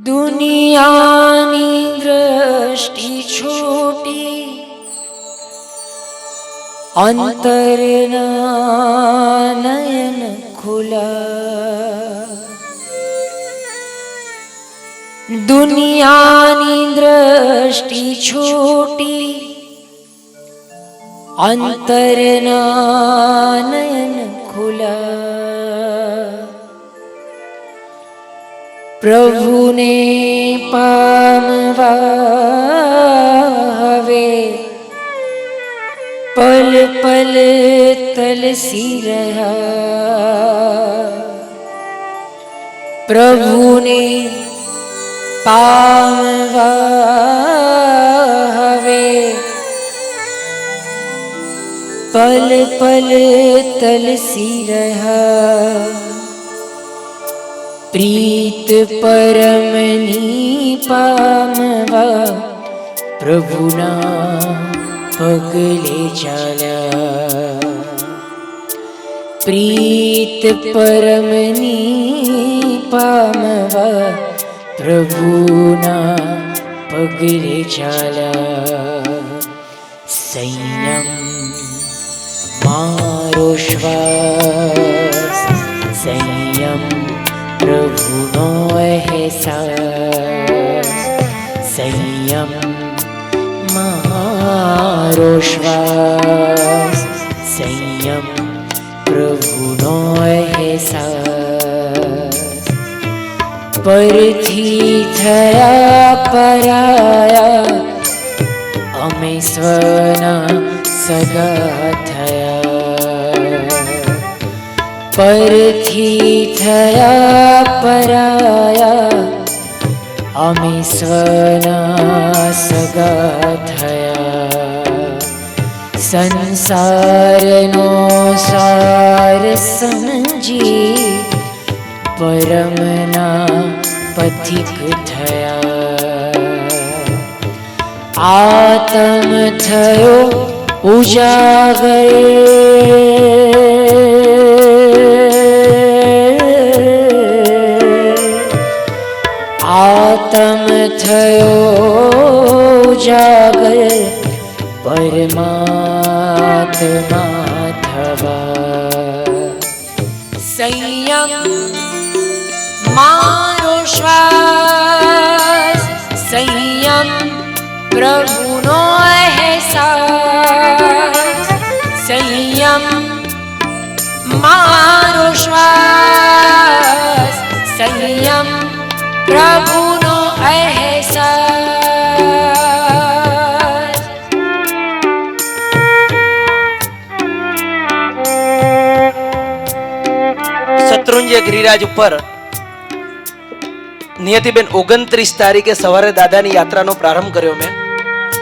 દુનિયાની દ્રષ્ટિ છોટી, અંતરના નયન ખુલા. દુનિયાની દ્રષ્ટિ છોટી, અંતરના નયન ખુલા. પ્રભુને પામવા હવે પલ પલ તલસી રહ્યા. પ્રભુને પામવા હવે પલ પલ તલસી રહ્યા. પ્રીત પરમની પામવા પ્રભુના પગલે ચાલ્યા. પ્રીત પરમની પામવા પ્રભુના પગલે ચાલ્યા. સંયમ મારો શ્વાસ, સંયમ પ્રભુનો અહેસાસ. સંયમ મારો શ્વાસ, સંયમ પ્રભુનો અહેસાસ. પરથી થયા પરાયા, અમે સ્વના સગા થયા. પરથી થયા પરાયા, અમે સ્વના સગા થયા. સંસારનો સાર સમજી પરમના પથિક થયા. આતમ થયો ઉજાગર, આતમ થયો ઉજાગર, પરમાત્મા થવા. સંયમ મારો શ્વાસ, સંયમ પ્રભુનો અહેસાસ. સંયમ મારો શ્વાસ, સંયમ પ્રભુનો અહેસાસ. શત્રુંજય ગિરિરાજ ઉપર નિયતિબેન 29 તારીખે સવારે દાદાની યાત્રાનો પ્રારંભ કર્યો. મેં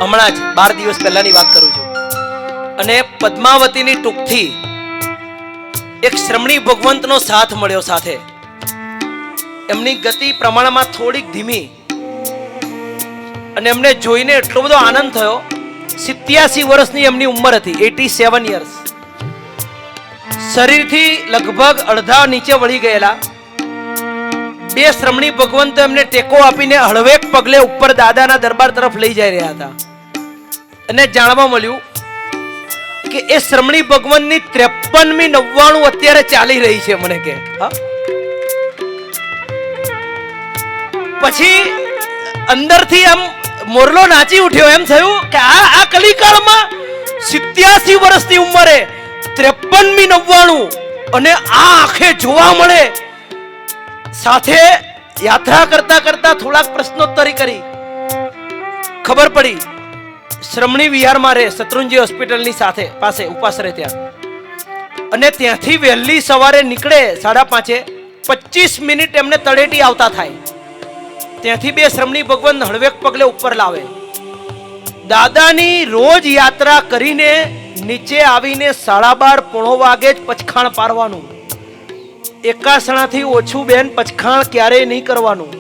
હમણાં જ 12 દિવસ પહેલાની વાત કરું છું. અને પદ્માવતીની ટૂંકથી એક શ્રમણી ભગવંતનો સાથ મળ્યો. સાથે એમની ગતિ પ્રમાણમાં થોડીક ધીમી, અને એમને જોઈને એટલો બધો આનંદ થયો. 87 વર્ષની એમની ઉંમર હતી, 87 યર્સ. શરીરથી લગભગ અડધા નીચે વળી ગયેલા. બે શ્રમણી ભગવંત એમને ટેકો આપીને હળવેક પગલે ઉપર દાદાના દરબાર તરફ લઈ જઈ રહ્યા હતા. અને જાણવા મળ્યું કે એ શ્રમણી ભગવંતની 53મી 99 અત્યારે ચાલી રહી છે. મને કે પછી અંદરથી આમ મોરલો નાચી ઉઠ્યો. એમ થયું કે આ કલિકાળમાં 87 વર્ષની ઉંમરે 53મી 99 અને આ આંખે જોવા મળે. સાથે યાત્રા કરતા કરતા થોડાક પ્રશ્નોત્તરી કરી. ખબર પડી શ્રમણી વિહારમાં રહે, શત્રુંજય હોસ્પિટલની સાથે પાસે ઉપાસરે ત્યાં. અને ત્યાંથી વહેલી સવારે નીકળે 5:30, 25 મિનિટ એમને તળેટી આવતા થાય. ત્યાંથી બે શ્રમણી ભગવાન હળવેક પગલે ઉપર લાવે. દાદાની રોજ યાત્રા કરીને નીચે આવીને 12:30 પોણો વાગે જ પચખાણ પારવાનું. એકાસણાથી ઓછું બેન પચખાણ ક્યારેય નહીં કરવાનું.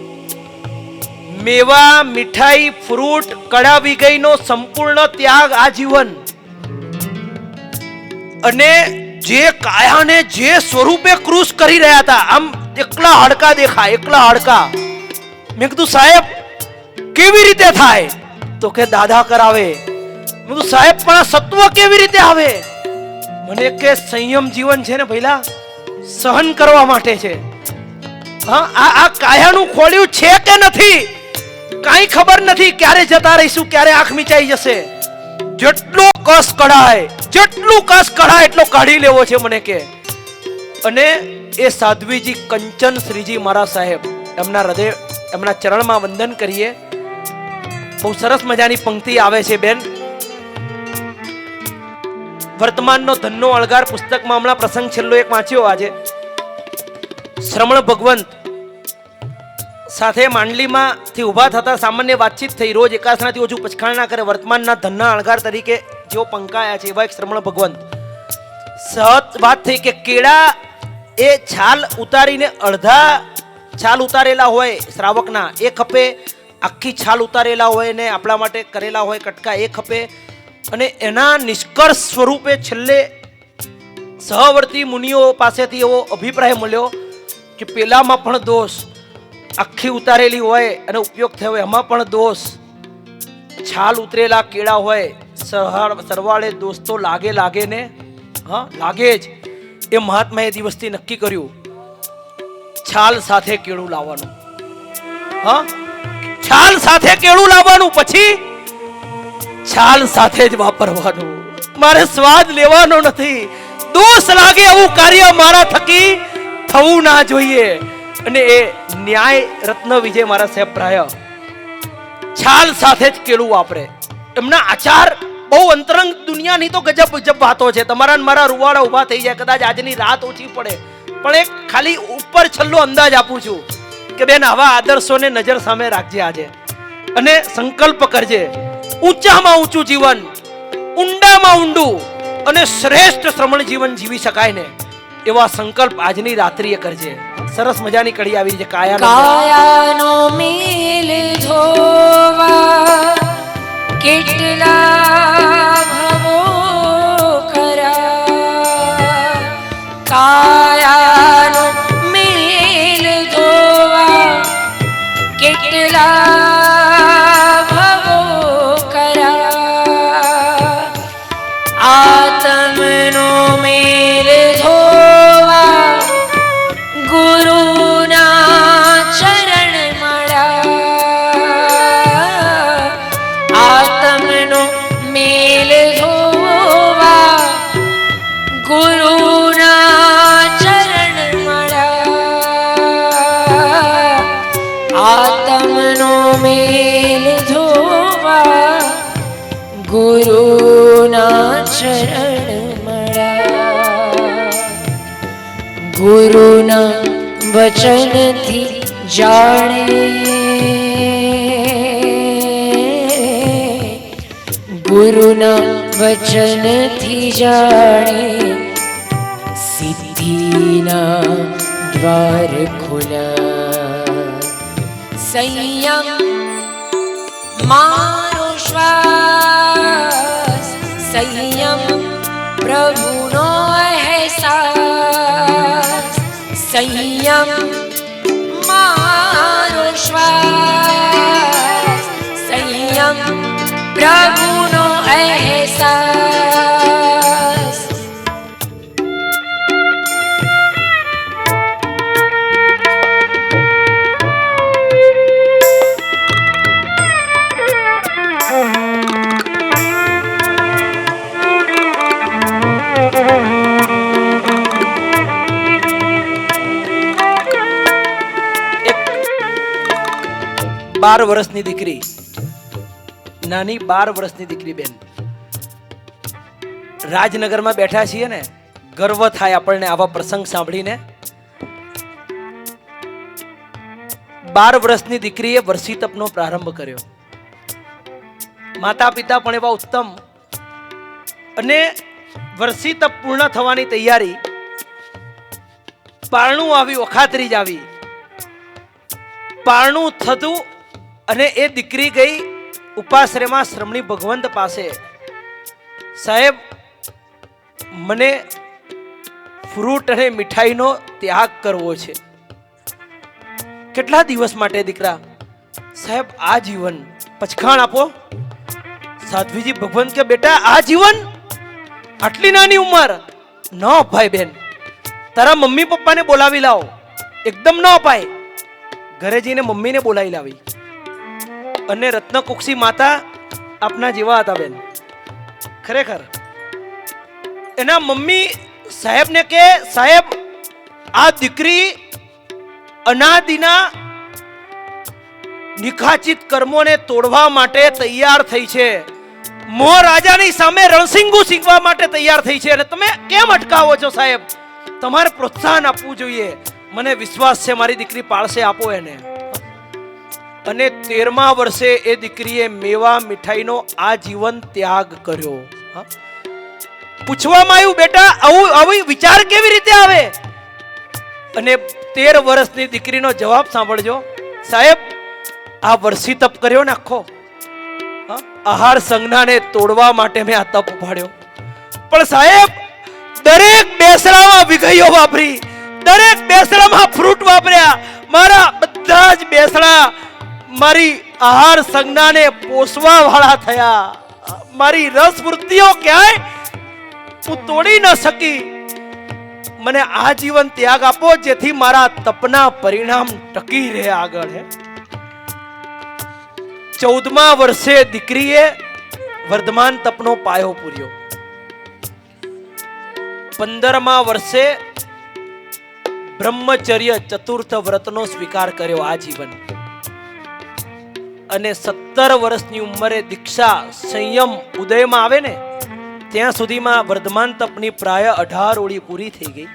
મેવા, મીઠાઈ, ફ્રૂટ, કડા વિગઈનો સંપૂર્ણ ત્યાગ આજીવન. અને જે કાયાને જે સ્વરૂપે ક્રૂસ કરી રહ્યા હતા, આમ એકલા હાડકા દેખાય, એકલા હાડકા. મેં કીધું સાહેબ કેવી રીતે થાય? તો કે દાદા કરાવે. મેં કીધું સાહેબ પણ આ સત્વ કેવી રીતે આવે? મને કે સંયમ જીવન છે ને ભઈલા, સહન કરવા માટે છે. હા, આ કાયાનું ખોલ્યું છે કે નથી કાઈ ખબર નથી. ક્યારે જતા રહીશું, ક્યારે આંખ મીચાઈ જશે. જેટલો કસ કઢાય, જેટલું કસ કઢાય એટલો કાઢી લેવો છે મને કે. અને એ સાધ્વીજી કંચન શ્રીજી મારા સાહેબ, એમના હૃદય, એમના ચરણમાં વંદન કરીએ. બહુ સરસ મજાની પંક્તિ આવે છે બેન. વર્તમાનનો ધનનો અળગાર પુસ્તકમાં હમણાં પ્રસંગ છેલ્લો એક વાંચ્યો આજે. શ્રમણ ભગવંત સાથે માંડલીમાંથી ઊભા થતા સામાન્ય વાતચીત થઈ. રોજ એકાસનાથી ઓછું પછખાણ ના કરે. વર્તમાનના ધનના અળગાર તરીકે જેઓ પંકાયા છે એવા એક શ્રમણ ભગવંત સહજ વાત થઈ કે કેળા એ છાલ ઉતારીને અડધા છાલ ઉતારેલા હોય શ્રાવકના એ ખપે, આખી છાલ ઉતારેલા હોય ને આપણા માટે કરેલા હોય કટકા એ ખપે. અને એના નિષ્કર્ષ સ્વરૂપે છેલ્લે સહવર્તી મુનિઓ પાસેથી એવો અભિપ્રાય મળ્યો કે પેલામાં પણ દોષ, આખી ઉતારેલી હોય અને ઉપયોગ થયો એમાં પણ દોષ, છાલ ઉતરેલા કેળા હોય સરવાળે દોષ તો લાગે ને. હા, લાગે જ. એ મહાત્માએ દિવસથી નક્કી કર્યું છાલ સાથે કેળું લાવવાનું. હા, છાલ સાથે કેળું લાવવાનું, પછી છાલ સાથે જ વાપરવાનું. મારે સ્વાદ લેવાનો નથી. દોષ લાગે એવું કાર્ય મારા થકી થવું ના જોઈએ. અને એ ન્યાય રત્ન વિજય મારા સાહેબ પ્રાય છાલ સાથે જ કેળું વાપરે. એમના આચાર બહુ અંતરંગ, દુનિયાની તો ગજબ ગજબ વાતો છે. તમારા ને મારા રૂવાડા ઉભા થઈ જાય. કદાચ આજની રાત ઓછી પડે, પણ એક ખાલી ઉપર છલ્લો અંદાજ આપું છું કે બેન આવા આદર્શોને નજર સામે રાખજે આજે, અને સંકલ્પ કરજે ઊંચામાં ઊંચું જીવન, ઊંડામાં ઊંડું અને શ્રેષ્ઠ શ્રમણ જીવન જીવી શકાય ને એવા સંકલ્પ આજની રાત્રિએ કરજે. સરસ મજાની કડી આવી છે. કાયાનો મેલ ધોવા કેટલા ભવો કરા, કાયાનો મેલ ધોવા કેટલા ભવો કરા, આત્મનો મેલ ધોવા ગુરુના ચરણ મળ્યા, આત્મનો મેલ ધોવા ગુરુના ચરણ મળ્યા, આત્મનો મેલ ધોવા ગુરુના ચરણ મળ્યા, ગુરુના વચનથી જાણે, ગુરુના વચનથી જાણે, સિદ્ધિના દ્વાર ખુલ્યા. સંયમ મારો શ્વાસ, સંયમ પ્રભુનો અહેસાસ, સંયમ મારો શ્વાસ, સંયમ પ્રભુનો અહેસાસ. બાર વર્ષની દીકરી, નાની 12 વર્ષની દીકરી બેન, રાજનગરમાં બેઠા છીએ ને, ગર્વ થાય આપણને આવા પ્રસંગ સાંભળીને. 12 વર્ષની દીકરીએ વર્ષી તપનો પ્રારંભ કર્યો. માતા પિતા પણ એવા ઉત્તમ, અને વર્ષી તપ પૂર્ણ થવાની તૈયારી. પારણું આવ્યું, અખાત્રીજ આવી, પારણું થતું અને એ દીકરી ગઈ ઉપાશ્રયમાં શ્રમણી ભગવંત પાસે. સાહેબ, મને ફ્રૂટ અને મીઠાઈનો ત્યાગ કરવો છે. કેટલા દિવસ માટે દીકરા? સાહેબ આ જીવન પચખાણ આપો. સાધ્વીજી ભગવંત કે બેટા આ જીવન આટલી નાની ઉંમર ન અપાય બેન. તારા મમ્મી પપ્પાને બોલાવી લાવો. એકદમ ન અપાય. ઘરે જઈને મમ્મીને બોલાવી લાવી. અને રત્નકુક્ષી માતા આપના જેવા હતા બેન. ખરેખર એના મમ્મી સાહેબને કે સાહેબ આ દીકરી અનાદિના નિખાચિત કર્મોને તોડવા માટે તૈયાર થઈ છે. મોહ રાજાની સામે રણસિંગુ શીખવા માટે તૈયાર થઈ છે અને તમે કેમ અટકાવો છો સાહેબ? તમારે પ્રોત્સાહન આપવું જોઈએ. મને વિશ્વાસ છે મારી દીકરી પાળશે, આપો એને. અને 13મા વર્ષે એ દીકરીએ મેવા મીઠાઈનો આજીવન ત્યાગ કર્યો. પૂછવામાં આવ્યું બેટા આવું વિચાર કેવી રીતે આવે? અને 13 વર્ષની દીકરીનો જવાબ સાંભળજો સાહેબ. આ વર્ષી તપ કર્યો ને આખો આહાર સંજ્ઞાને તોડવા માટે મેં આ તપ ઉપાડ્યો. પણ સાહેબ દરેક બેસણામાં વિઘઈઓ વાપરી, દરેક બેસણામાં ફ્રૂટ વાપર્યા. મારા બધા જ બેસણા મારી આહાર સંજ્ઞાને પોષવા વાળા થયા. મારી રસ વૃત્તિઓ ક્યાંય હું તોડી ન શકી. મને આજીવન ત્યાગ આપો જેથી મારા તપના પરિણામ ટકી રહે આગળ. 14મા વર્ષે દીકરીએ વર્ધમાન તપનો પાયો પૂર્યો. 15મા વર્ષે બ્રહ્મચર્ય ચતુર્થ વ્રતનો સ્વીકાર કર્યો આજીવન. અને 17 વર્ષની ઉંમરે દીક્ષા સંયમ ઉદયમાં આવે ને ત્યાં સુધીમાં વર્ધમાન તપની પ્રાય 18 ઓળી પૂરી થઈ ગઈ.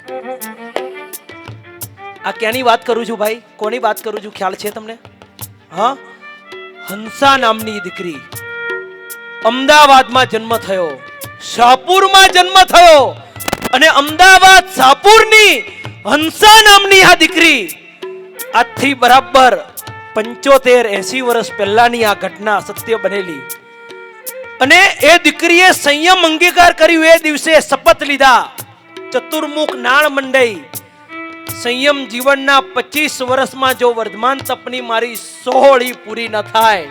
આ ક્યાંની વાત કરું છું ભાઈ? કોની વાત કરું છું ખ્યાલ છે તમને? હા, હંસા નામની દીકરી. અમદાવાદમાં જન્મ થયો, શાહપુરમાં જન્મ થયો અને અમદાવાદ શાહપુરની હંસા નામની આ દીકરી આજથી બરાબર 75-80 વર્ષ પહેલાની આ ઘટના સત્ય બનેલી. અને એ દીકરીએ સંયમ અંગીકાર કર્યું. એ દિવસે શપથ લીધા, ચતુર્મુખ નાળ મંડઈ. સંયમ જીવનના 25 વર્ષમાં જો વર્ધમાન તપની મારી 100 પૂરી ન થાય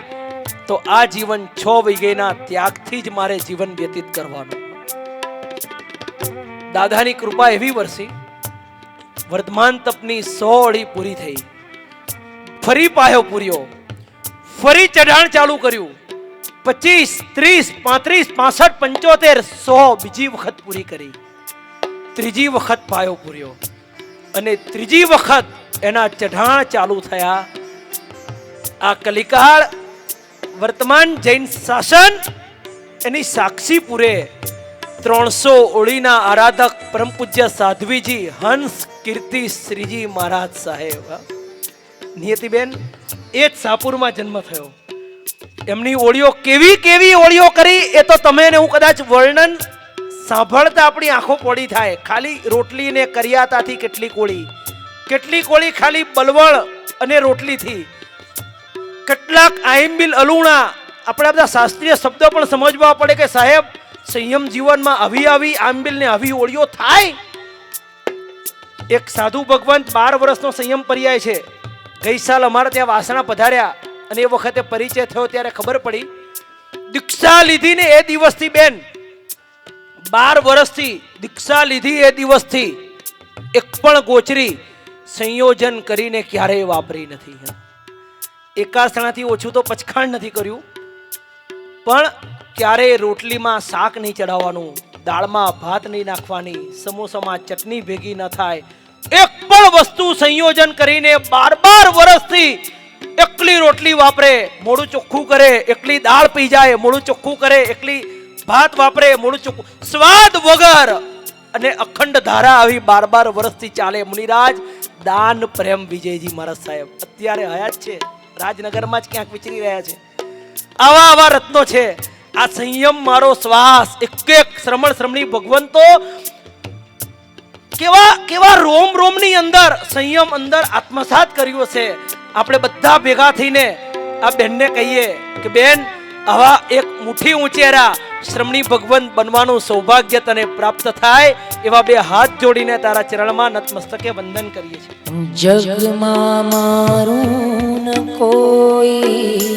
તો આ જીવન 6 વીઘેના ત્યાગથી જ મારે જીવન વ્યતીત કરવાનું. દાદાની કૃપા એવી વરસી, વર્ધમાન તપની 100 પૂરી થઈ. ફરી પાયો પૂર્યો, ફરી ચઢાણ ચાલુ કર્યું. 25, 30, 35, 65, 75, 100 બીજી વખત પૂરી કરી. ત્રીજી વખત પાયો પૂર્યો અને ત્રીજી વખત એના ચઢાણ ચાલુ થયા. આ કલિકાળ વર્તમાન જૈન શાસન એની સાક્ષી પૂરે 300 ઓળીના આરાધક પરમ પૂજ્ય સાધ્વીજી હંસ કીર્તિ શ્રીજી મહારાજ સાહેબ. નિયતિબેન એ જ શાહપુરમાં જન્મ થયો. એમની ઓળીઓ કેવી કેવી ઓળીઓ કરી એ તો તમે ને હું કદાચ વર્ણન સાંભળતા આપણી આંખો પોડી થાય. ખાલી રોટલી ને કરિયાતાથી કેટલીક ઓળી ખાલી બલવળ અને રોટલીથી, કેટલાક આઈમ્બિલ અલુણા. આપણા બધા શાસ્ત્રીય શબ્દો પણ સમજવા પડે કે સાહેબ સંયમ જીવનમાં આવી આંબિલ ને આવી ઓળીઓ થાય. એક સાધુ ભગવંત 12 વર્ષનો સંયમ પર્યાય છે. ગઈ સાલ અમારે ત્યાં વાસણા પધાર્યા અને એ વખતે પરિચય થયો ત્યારે ખબર પડી. દીક્ષા લીધી ને એ દિવસથી બેન 12 વર્ષથી દીક્ષા લીધી એ દિવસથી એક પણ ગોચરી સંયોજન કરીને ક્યારેય વાપરી નથી. એકાસણાથી ઓછું તો પચખાણ નથી કર્યું, પણ ક્યારેય રોટલીમાં શાક નહીં ચડાવવાનું, દાળમાં ભાત નહીં નાખવાની, સમોસામાં ચટણી ભેગી ન થાય. એક પણ વસ્તુ સંયોજન કરીને 12 વર્ષથી એકલી રોટલી વાપરે, મોઢું ચોખ્ખું કરે, એકલી દાળ પી જાય, મોઢું ચોખ્ખું કરે, એકલી ભાત વાપરે, મોઢું ચોખ્ખું, સ્વાદ વગર અને અખંડ ધારા આવી 12 વર્ષથી ચાલે. મુનિરાજ દાન પ્રેમ વિજયજી મહારાજ સાહેબ અત્યારે હયાત છે, રાજનગરમાં જ ક્યાંક વિચરી રહ્યા છે. આવા રત્નો છે. આ સંયમ મારો શ્વાસ, એક શ્રમણ શ્રમણી ભગવંતો કેવા રોમની અંદર સંયમ અંદર આત્મસાત કર્યો છે. આપણે બધા ભેગા થઈને આ બેનને કહીએ કે બેન આવા એક મુઠ્ઠી ઉંચેરા શ્રમણી ભગવંત બનવાનું સૌભાગ્ય તને પ્રાપ્ત થાય એવા બે હાથ જોડીને તારા ચરણમાં નતમસ્તકે વંદન કરીએ છીએ. જગમાં મારું ન કોઈ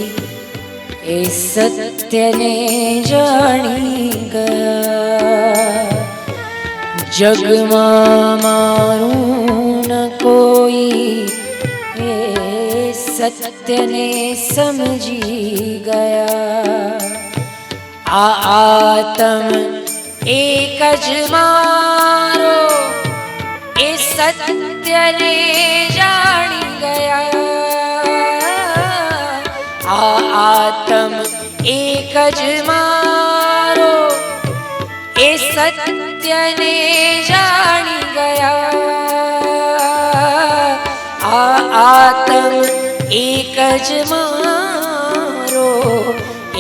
એ સત્યને જાણી ગયા. જગમાં મારું ન કોઈ એ સત્યને સમજી ગયા. આ આત્મ એક જ મારો એ સત્યને જાણી ગયા. આ આત્મ એક જ મારો એ સત્યને જાણી ગયા. આ આત્મ એક જ મારો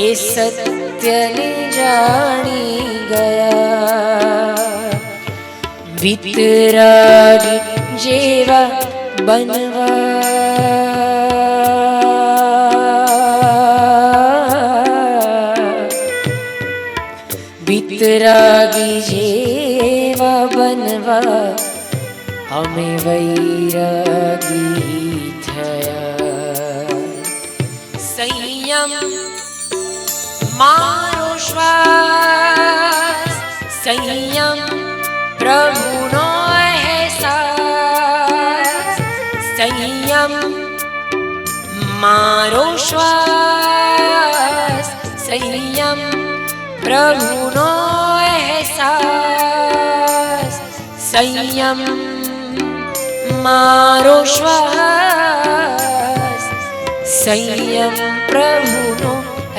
એ સત્યને જાણી ગયા. વિતરાગી જેવા બનવા વિતરાગી જેવા બનવા અમે વૈરાગી થયા. સંયમ મારો શ્વાસ, સંયમ પ્રભુનો અહેસાસ. સંયમ મારો શ્વાસ, સંયમ પ્રભુનો અહેસાસ. સંયમ મારો શ્વાસ, સંયમ પ્રભુનો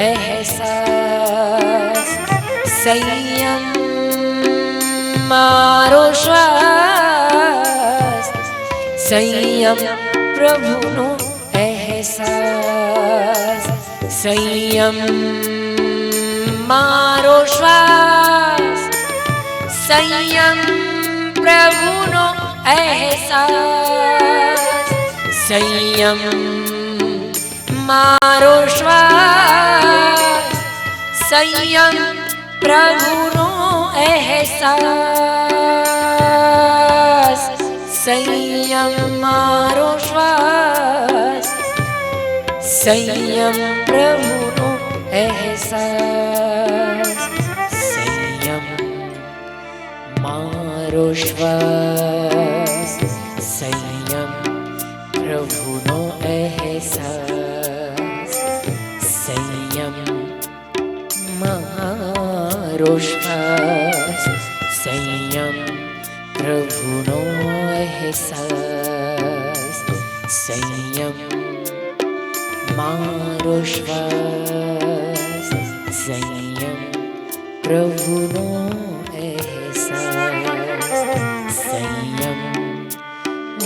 અહેસાસ. સંયમ મારો શ્વાસ, સંયમ પ્રભુનો અહેસાસ. સંયમ મારો શ્વાસ, સંયમ પ્રભુનો અહેસાસ. સંયમ મારો શ્વાસ, સંયમ પ્રભુનો અહેસાસ. સંયમ મારો શ્વાસ, સંયમ પ્રભુનો અહેસાસ. સંયમ મારો શ્વાસ, સંયમ પ્રભુનો અહેસાસ. સંયમ મારો શ્વાસ, સંયમ પ્રભુનો અહેસાસ. સંયમ મારો શ્વાસ, સંયમ પ્રભુનો અહેસાસ. સંયમ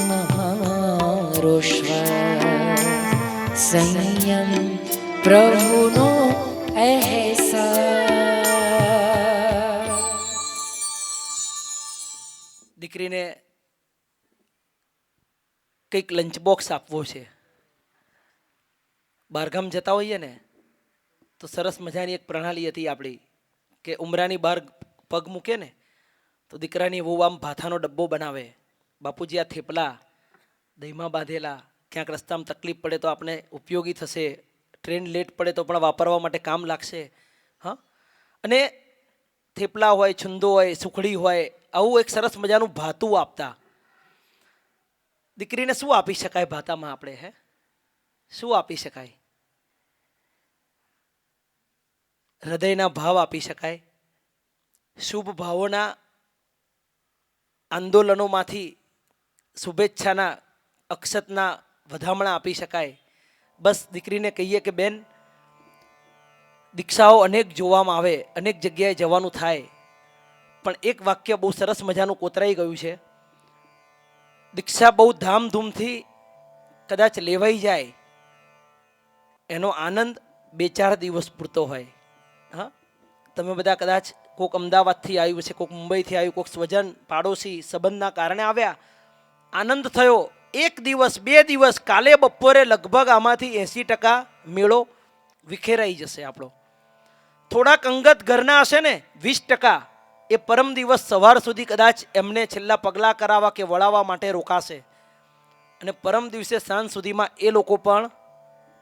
મારો શ્વાસ, સંયમ પ્રભુનો અહેસાસ. દીકરીને કંઈક લંચ બોક્સ આપવો છે. બહારગામ જતા હોઈએ ને તો સરસ મજાની એક પ્રણાલી હતી આપણી કે ઉમરાની બહાર પગ મૂકે ને તો દીકરાની વહુ આમ ભાથાનો ડબ્બો બનાવે. બાપુજી આ થેપલા દહીંમાં બાંધેલા, ક્યાંક રસ્તામાં તકલીફ પડે તો આપણે ઉપયોગી થશે, ટ્રેન લેટ પડે તો પણ વાપરવા માટે કામ લાગશે. હા, અને થેપલા હોય, છુંદો હોય, સુખડી હોય, આવું એક સરસ મજાનું ભાતું આપતા. દીકરીને શું આપી શકાય ભાતામાં આપણે? શું આપી શકાય? હૃદયના ભાવ આપી શકાય, શુભ ભાવોના આંદોલનોમાંથી શુભેચ્છાના અક્ષતના વધામણા આપી શકાય. બસ દીકરીને કહીએ કે બેન, દીક્ષાઓ અનેક જોવામાં આવે, અનેક જગ્યાએ જવાનું થાય, પણ એક વાક્ય બહુ સરસ મજાનું કોતરાઈ ગયું છે. દીક્ષા બહુ ધામધૂમથી કદાચ લેવાઈ જાય, એનો આનંદ 2-4 દિવસ પૂરતો હોય. હા, તમે બધા કદાચ કોઈક અમદાવાદથી આવ્યું છે, કોઈક મુંબઈથી આવ્યું, કોઈક સ્વજન પાડોશી સંબંધના કારણે આવ્યા, આનંદ થયો 1 દિવસ 2 દિવસ, કાલે બપોરે લગભગ આમાંથી 80% મેળો વિખેરાઈ જશે આપણો. થોડાક અંગત ઘરના હશે ને 20%, એ પરમ દિવસ સવાર સુધી કદાચ એમને છેલ્લા પગલાં કરાવવા કે વળાવવા માટે રોકાશે અને પરમ દિવસે સાંજ સુધીમાં એ લોકો પણ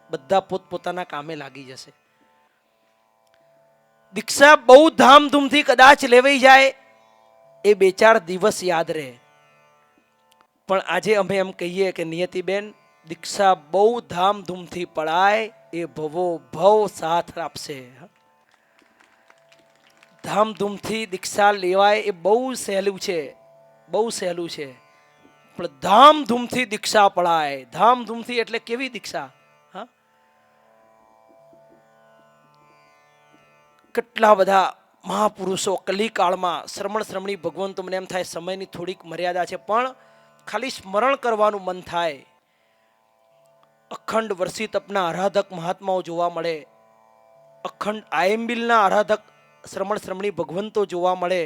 બધા પોતપોતાના કામે લાગી જશે. દીક્ષા બહુ ધામધૂમથી કદાચ લેવાઈ જાય, એ 2-4 દિવસ યાદ રહે. પણ આજે અમે એમ કહીએ કે નિયતિબેન, દીક્ષા બહુ ધામધૂમથી પડાય એ ભવો ભવ સાથ આપશે. ધામધૂમથી દીક્ષા લેવાય એ બહુ સહેલું છે, બહુ સહેલું છે. પણ ધામધૂમથી દીક્ષા પડાય, ધામધૂમથી એટલે કેવી દીક્ષા? હા, કેટલા બધા મહાપુરુષો કલિકાળમાં શ્રમણ શ્રમણી ભગવંતો, મને એમ થાય સમયની થોડીક મર્યાદા છે, પણ ખાલી સ્મરણ કરવાનું મન થાય. અખંડ વર્ષી તપના આરાધક મહાત્માઓ જોવા મળે, અખંડ આયંબિલના આરાધક શ્રમણ શ્રમણી ભગવંતો જોવા મળે.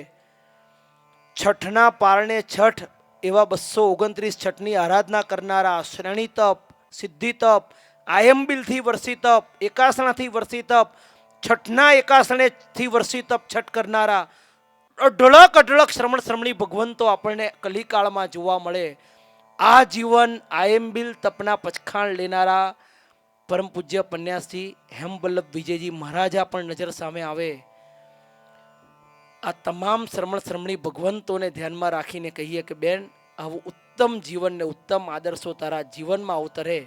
છઠના પારણે છઠ એવા 229 છઠની આરાધના કરનારા, શ્રેણી તપ, સિદ્ધિ તપ, આયંબિલથી વર્ષી તપ, એકાસણાથી વર્ષી તપ, છઠના એકાસણેથી વર્ષી તપ છઠ કરનારા અઢળક અઢળક શ્રમણ શ્રમણી ભગવંતો આપણને કલિકાળમાં જોવા મળે. આ જીવન આયંબિલ તપના પચખાણ લેનારા પરમ પૂજ્ય પન્યાસી હેમવલ્લભ વિજયજી મહારાજા પણ નજર સામે આવે. આ તમામ શ્રમણ શ્રમણી ભગવંતોને ધ્યાનમાં રાખીને કહીએ કે બેન, આવું ઉત્તમ જીવન ને ઉત્તમ આદર્શો તારા જીવનમાં અવતરે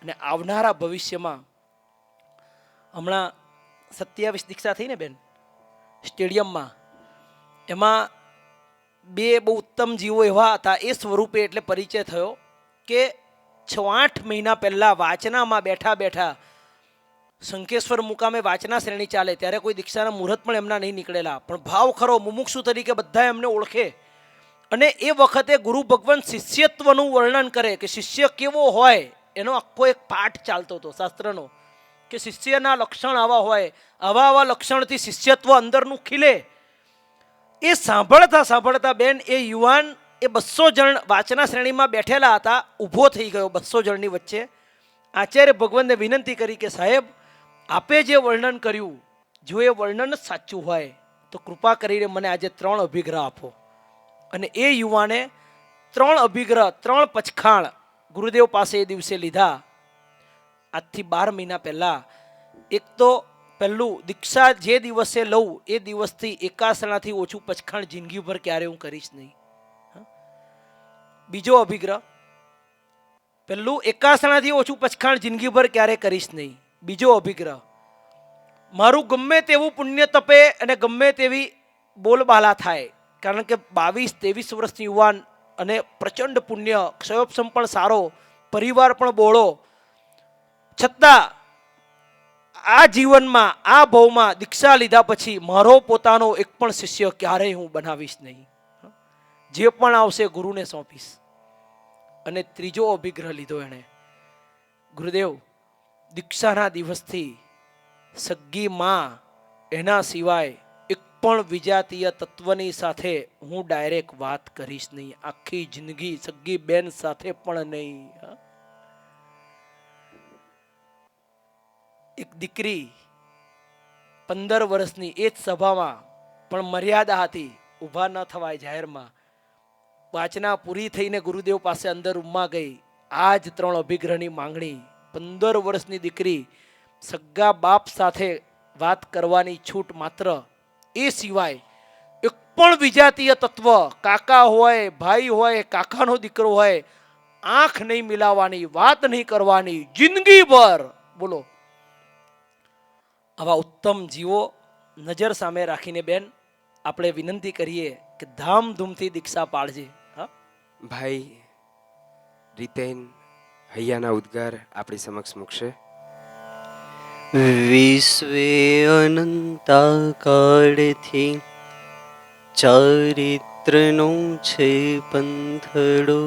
અને આવનારા ભવિષ્યમાં. હમણાં 27 દીક્ષા થઈ ને બેન સ્ટેડિયમમાં, એમાં 2 બહુ ઉત્તમ જીવો એવા હતા, એ સ્વરૂપે એટલે પરિચય થયો કે 6-8 મહિના પહેલા વાચનામાં બેઠા બેઠા શંકેશ્વર મુકામે વાચના શ્રેણી ચાલે ત્યારે કોઈ દીક્ષાના મુહૂર્ત પણ એમના નહીં નીકળેલા, પણ ભાવ ખરો, મુમુક્ષુ તરીકે બધા એમને ઓળખે. અને એ વખતે ગુરુ ભગવાન શિષ્યત્વનું વર્ણન કરે કે શિષ્ય કેવો હોય, એનો આખો એક પાઠ ચાલતો હતો શાસ્ત્રનો, કે શિષ્યના લક્ષણ આવા હોય, આવા આવા લક્ષણથી શિષ્યત્વ અંદરનું ખીલે. એ સાંભળતા સાંભળતા બેન એ યુવાન એ 200 જણ વાચના શ્રેણીમાં બેઠેલા હતા, ઊભો થઈ ગયો 200 જણની વચ્ચે. આચાર્ય ભગવાનને વિનંતી કરી કે સાહેબ, આપે જે વર્ણન કર્યું, જો એ વર્ણન જ સાચું હોય તો કૃપા કરીને મને આજે 3 અભિગ્રહ આપો. અને એ યુવાને 3 અભિગ્રહ, 3 પચખાણ ગુરુદેવ પાસે એ દિવસે લીધા. આજથી 12 મહિના પહેલા. એક તો પહેલું, દીક્ષા જે દિવસે લઉં એ દિવસથી એકાસણાથી ઓછું પચખાણ જિંદગીભર ક્યારે હું કરીશ નહીં. બીજો અભિગ્રહ, પહેલું, એકાસણાથી ઓછું પચખાણ જિંદગીભર ક્યારે કરીશ નહીં. બીજો અભિગ્રહ, મારું ગમે તેવું પુણ્ય તપે અને ગમે તેવી બોલબાલા થાય, કારણ કે 22-23 વર્ષની યુવાન અને પ્રચંડ પુણ્ય, ક્ષયોપશમ પણ સારો, પરિવાર પણ બોળો, છતાં આ જીવનમાં, આ ભવમાં દીક્ષા લીધા પછી મારો પોતાનો એક પણ શિષ્ય ક્યારેય હું બનાવીશ નહીં. જે પણ આવશે ગુરુને સોંપીશ. અને ત્રીજો અભિગ્રહ લીધો એણે, ગુરુદેવ, દીક્ષાના દિવસથી સગ્ગી માં એના સિવાય એક પણ વિજાતીય તત્વની સાથે હું ડાયરેક્ટ વાત કરીશ નહીં. આખી જિંદગી સગ્ગી બેન સાથે પણ નહીં. એક દીકરી 15 વર્ષની, એ જ સભામાં, પણ મર્યાદા હતી, ઊભા ન થવાય જાહેરમાં. વાચના પૂરી થઈને ગુરુદેવ પાસે અંદર રૂમમાં ગઈ. આ જ 3 અભિગ્રહની માંગણી. 15 વર્ષની દીકરી, સગ્ગા બાપ સાથે વાત કરવાની છૂટ માત્ર, એ સિવાય એક પણ વિજાતીય તત્વ, કાકા હોય, ભાઈ હોય, કાકાનો દીકરો હોય, આંખ નહીં મિલાવવાની, વાત નહીં કરવાની જિંદગીભર. બોલો, આવા ઉત્તમ જીવો નજર સામે રાખીને બેન આપણે વિનંતી કરીએ કે ધામધૂમથી દીક્ષા પાળજે. ભાઈ રીતેન હૈયાના ઉદ્ગાર આપણી સમક્ષ મૂકશે. વિશ્વે અનંતા કાળથી ચારિત્રનો છે પંથડો,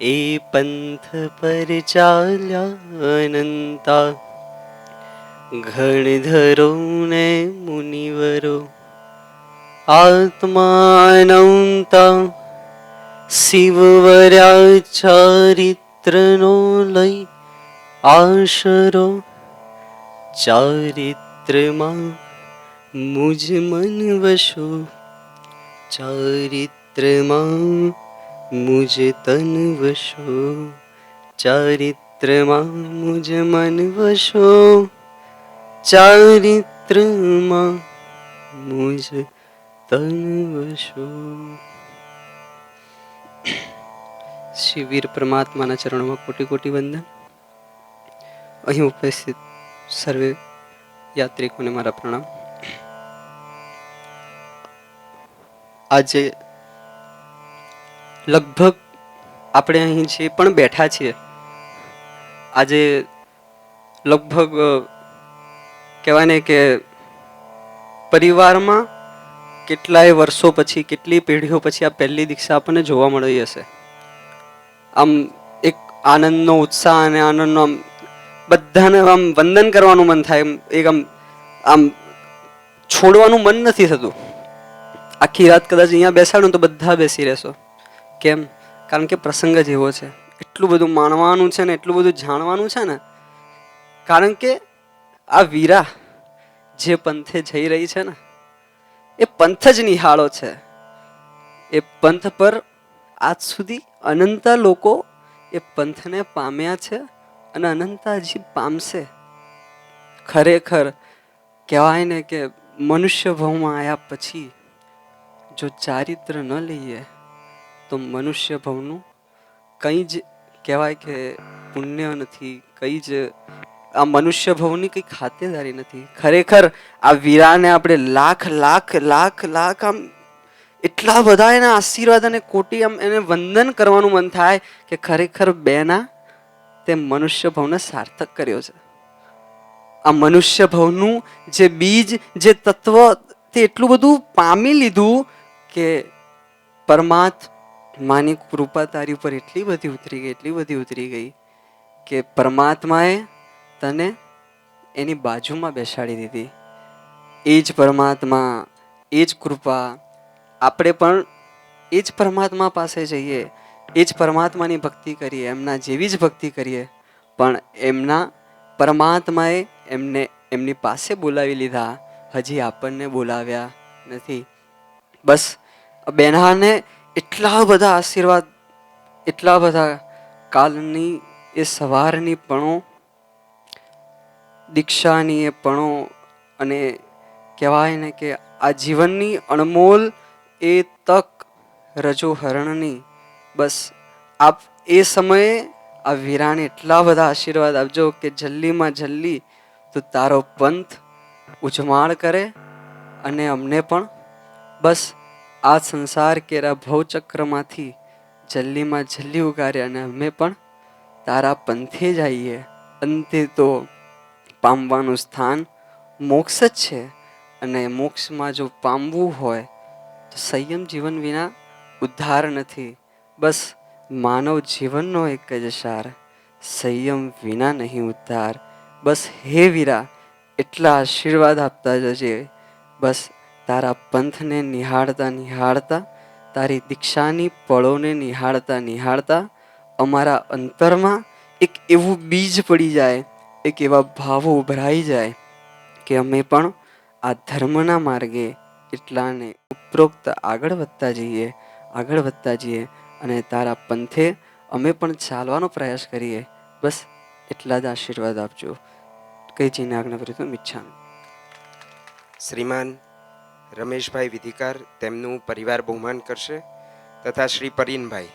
એ પંથ પર ચાલ્યા અનંતા ગણધરો ને મુનિવરો. આત્માનંતા શિવવર્યા ચારિત્રનો લઈ આશરો, ચારિત્રમાં મુજ મન વશો ચારિત્રમાં મુજ તન વશો, ચારિત્રમાં મુજ મન વશો, ચારિત્રમાં મુજ તન વશો. શિવીર પરમાત્માના ચરણોમાં કોટી કોટી વંદન. અહીં ઉપસ્થિત સર્વે યાત્રિકોને મારા પ્રણામ. આજે લગભગ આપણે અહીં જે પણ બેઠા છીએ, આજે લગભગ કહેવાય ને કે પરિવારમાં કેટલાય વર્ષો પછી, કેટલી પેઢીઓ પછી આ પહેલી દીક્ષા આપણને જોવા મળી હશે. આમ એક આનંદનો ઉત્સાહ અને આનંદનો આમ બધાને આમ વંદન કરવાનું મન થાય. એક આમ આમ છોડવાનું મન નથી થતું. આખી રાત કદાચ અહીંયા બેસાડું તો બધા બેસી રહેશો. કેમ? કારણ કે પ્રસંગ જ એવો છે. એટલું બધું માણવાનું છે ને, એટલું બધું જાણવાનું છે ને. કારણ કે આ વીરા જે પંથે જઈ રહી છે ને, એ પંથ જ નિહાળો છે. એ પંથ પર આજ સુધી અનંતા લોકો એ પંથને પામ્યા છે અને અનંતા હજી પામશે. ખરેખર કહેવાય ને કે મનુષ્ય ભવમાં આવ્યા પછી જો ચારિત્ર ન લઈએ તો મનુષ્ય ભવનું કંઈ જ કહેવાય કે પુણ્ય નથી, કંઈ જ આ મનુષ્ય ભવની કંઈ ખાતેદારી નથી. ખરેખર આ વીરાને આપણે લાખ લાખ લાખ લાખ આમ એટલા બધા એના આશીર્વાદ અને કોટી આમ એને વંદન કરવાનું મન થાય કે ખરેખર બેના તે મનુષ્ય ભવને સાર્થક કર્યો છે. આ મનુષ્ય ભવનું જે બીજ, જે તત્વ, તે એટલું બધું પામી લીધું કે પરમાત્માની કૃપા તારી ઉપર એટલી બધી ઉતરી ગઈ, એટલી બધી ઉતરી ગઈ કે પરમાત્માએ તને એની બાજુમાં બેસાડી દીધી. એ જ પરમાત્મા, એ જ કૃપા. આપણે પણ એ જ પરમાત્મા પાસે જઈએ, એ જ પરમાત્માની ભક્તિ કરીએ, એમના જેવી જ ભક્તિ કરીએ. પણ એમના પરમાત્માએ એમને એમની પાસે બોલાવી લીધા, હજી આપણને બોલાવ્યા નથી. બસ બેનાને એટલા બધા આશીર્વાદ, એટલા બધા કાલની એ સવારની પણો, દીક્ષાની એ પણો, અને કહેવાય ને કે આ જીવનની અણમોલ એ તક રજો હરણની. બસ આપ એ સમયે આ વીરાને એટલા બધા આશીર્વાદ આપજો કે જલ્દીમાં જલ્દી તો તારો પંથ ઉજમાળ કરે અને અમને પણ બસ આ સંસાર કેરા ભવચક્રમાંથી જલ્દીમાં જલ્દી ઉગારે અને અમે પણ તારા પંથે જઈએ. અંતે તો પામવાનું સ્થાન મોક્ષ જ છે, અને મોક્ષમાં જો પામવું હોય તો સંયમ જીવન વિના ઉદ્ધાર નથી. બસ માનવ જીવનનો એક જ સાર, સંયમ વિના નહીં ઉદ્ધાર. બસ હે વીરા એટલા આશીર્વાદ આપતા જજે. બસ તારા પંથને નિહાળતા નિહાળતા, તારી દીક્ષાની પળોને નિહાળતા નિહાળતા અમારા અંતરમાં એક એવું બીજ પડી જાય, એક એવા ભાવો ઉભરાઈ જાય કે અમે પણ આ ધર્મના માર્ગે એટલાને ઉપરોક્ત આગળ વધતા જઈએ, આગળ વધતા જઈએ અને તારા પંથે અમે પણ ચાલવાનો પ્રયાસ કરીએ. બસ એટલા જ આશીર્વાદ આપજો. કઈ ચીને આજ્ઞા કરી તો ઈચ્છામી. શ્રીમાન રમેશભાઈ વિધિકાર તેમનું પરિવાર બહુમાન કરશે, તથા શ્રી પરીનભાઈ.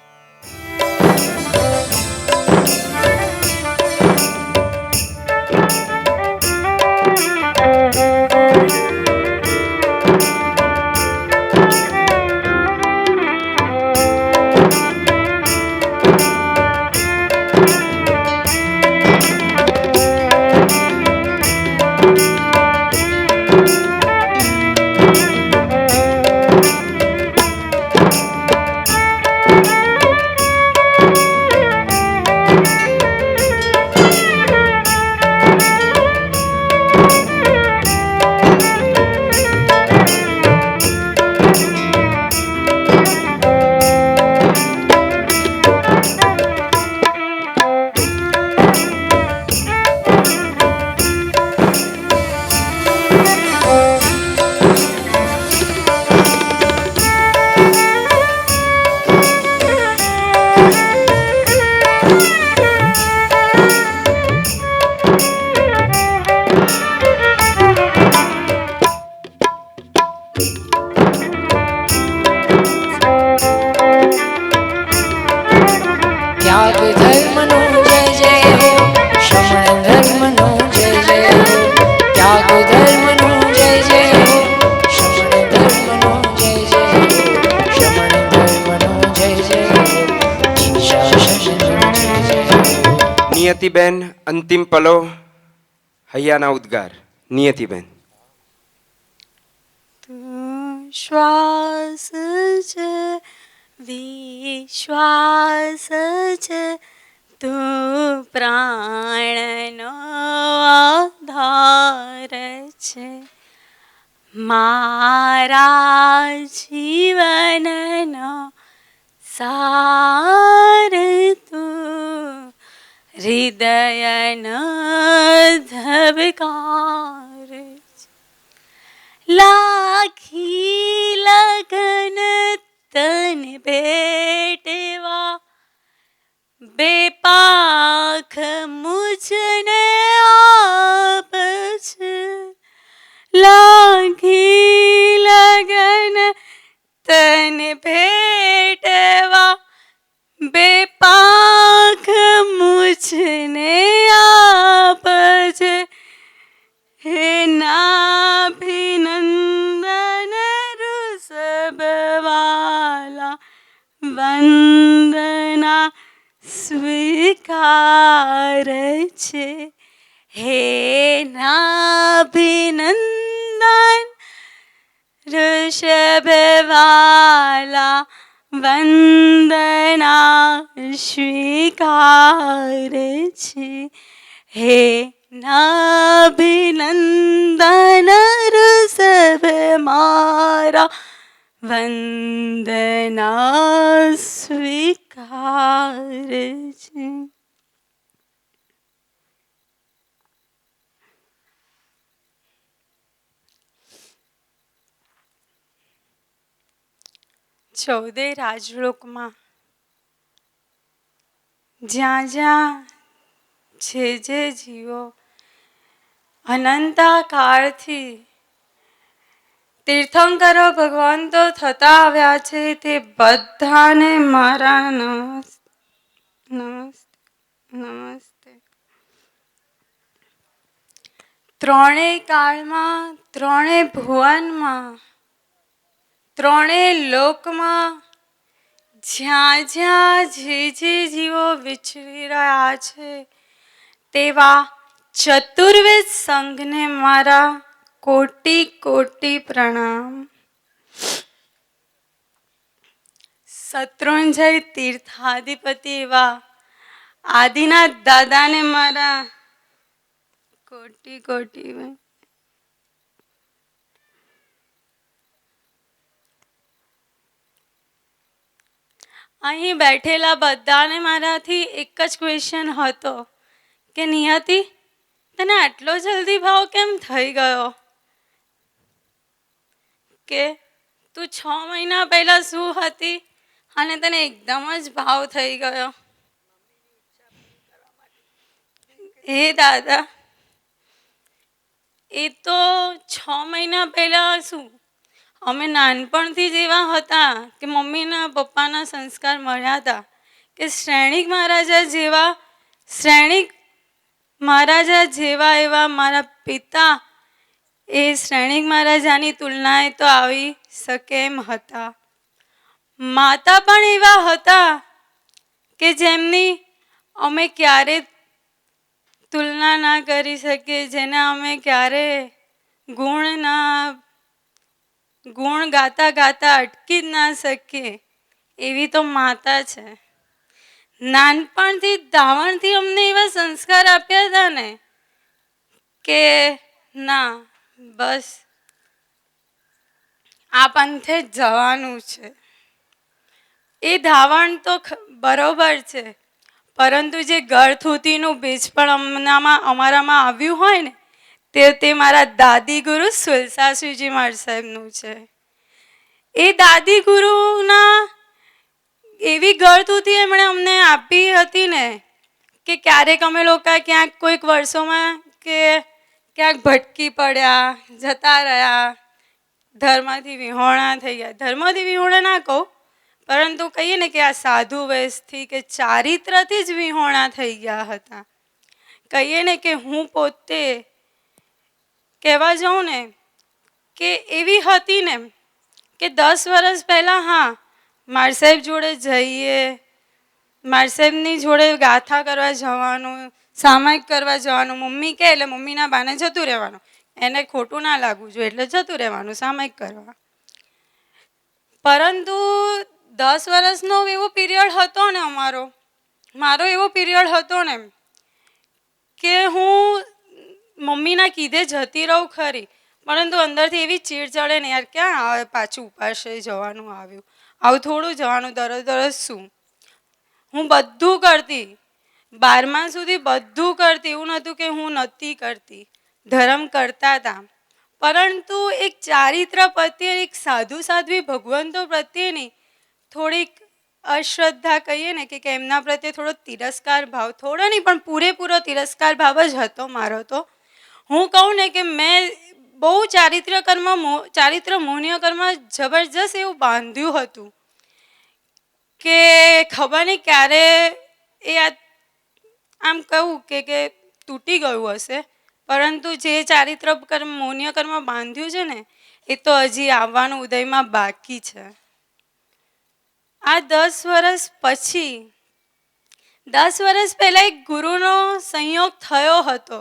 નિયતિબેન અંતિમ પલો હૈયાના ઉદ્ગાર. નિયતિબેન. તું શ્વાસ છે, વિશ્વાસ છે, તું પ્રાણનો આધાર છે, મારા જીવનનો સાર તું, હૃદયનો ધબકાર છે. લાખી લગન તને ભેટવા, બે પાંખ મુझને આપશે. લાખી લગન તને ભેટવા, બે પાંખ મુझને આપજે. હે નાભિનંદન ઋષભવાલા, વંદના સ્વીકાર છે. હે નાભિનંદન ऋषभवाला, વંદના સ્વીકાર છે. હે નાભિનંદન ઋષભ મારા, વંદના સ્વીકાર છે. ચૌદે રાજલોકમાં જ્યાં જ્યાં જે જીવો અનંતા કાળથી તીર્થંકરો ભગવંતો થતા આવ્યા છે, તે બધાને મારા નમસ્તે. ત્રણેય કાળમાં, ત્રણેય ભુવનમાં, ત્રણેય લોકમાં જ્યાં જ્યાં જે જીવો વિચરી રહ્યા છે, તેવા ચતુર્વેદ સંઘને મારા કોટી કોટી પ્રણામ. શત્રુંજય તીર્થાધિપતિ એવા આદિનાથ દાદાને મારા કોટી કોટી. અહીં બેઠેલા બધાને મારાથી એક જ ક્વેશ્ચન હતો કે નિયતિ, તને આટલો જલ્દી ભાવ કેમ થઈ ગયો? કે તું 6 મહિના પહેલા શું હતી અને તને એકદમ જ ભાવ થઈ ગયો? હે દાદા, એ તો 6 મહિના પહેલા શું, અમે નાનપણથી જ એવા હતા કે મમ્મીના પપ્પાના સંસ્કાર મળ્યા હતા કે શ્રેણિક મહારાજા જેવા એવા મારા પિતા એ શ્રેણિક મહારાજાની તુલનાએ તો આવી શકે એમ હતા. માતા પણ એવા હતા કે જેમની અમે ક્યારે તુલના ના કરી શકીએ, જેના અમે ક્યારે ગુણ ગાતા ગાતા અટકી જ ના શકીએ, એવી તો માતા છે. નાનપણથી ધાવણથી અમને એવા સંસ્કાર આપ્યા હતા ને કે ના, બસ આ પંથે જ જવાનું છે. એ ધાવણ તો બરોબર છે, પરંતુ જે ગળથૂતીનું બીજ પણ અમારામાં આવ્યું હોય ને, તે મારા દાદી ગુરુ સુલસાસુજી મહારાજ સાહેબનું છે. એ દાદી ગુરુના એવી ગળથૂતી એમણે અમને આપી હતી ને કે ક્યારેક અમે લોકો ક્યાંક કોઈક વર્ષોમાં કે ક્યાંક ભટકી પડ્યા, જતા રહ્યા, ધર્મથી વિહોણા થઈ ગયા. ધર્મથી વિહોણા ના કહું, પરંતુ કહીએ ને કે આ સાધુ વેશથી કે ચારિત્રથી જ વિહોણા થઈ ગયા હતા. કહીએ ને કે હું પોતે કહેવા જાઉં ને કે એવી હતી ને કે 10 વર્ષ પહેલાં હા, માર સાહેબ જોડે જઈએ, માર સાહેબની જોડે ગાથા કરવા જવાનું, સામાયિક કરવા જવાનું. મમ્મી કહે એટલે મમ્મીના બાને જતું રહેવાનું. એને ખોટું ના લાગવું જોઈએ એટલે જતું રહેવાનું સામાયિક કરવા. પરંતુ 10 વર્ષનો એવો પીરિયડ હતો ને મારો એવો પીરિયડ હતો ને કે હું મમ્મીના કીધે જતી રહું ખરી, પરંતુ અંદરથી એવી ચીડ ચડે ને યાર ક્યાં આવે પાછું ઉપાસે જવાનું આવ્યું, આવું થોડું જવાનું દરરોજ શું. હું બધું કરતી, 12મા સુધી બધું કરતી, એવું નહોતું કે હું નથી કરતી, ધર્મ કરતા હતા. પરંતુ એક ચારિત્ર પ્રત્યે, એક સાધુ સાધ્વી ભગવંતો પ્રત્યેની થોડીક અશ્રદ્ધા કહીએ ને કે એમના પ્રત્યે થોડો તિરસ્કાર ભાવ, થોડો નહીં પણ પૂરેપૂરો તિરસ્કાર ભાવ જ હતો મારો. તો હું કહું ને કે મેં બહુ ચારિત્ર મોહનીય કર્મ જબરજસ્ત એવું બાંધ્યું હતું કે ખબર નહીં ક્યારે એ આમ કહું કે તૂટી ગયું હશે. પરંતુ જે ચારિત્ર કર્મ મોહનીય કર્મ બાંધ્યું છે ને એ તો હજી આવવાનું ઉદયમાં બાકી છે. આ 10 વર્ષ પછી, 10 વર્ષ પહેલાં એક ગુરુનો સંયોગ થયો હતો,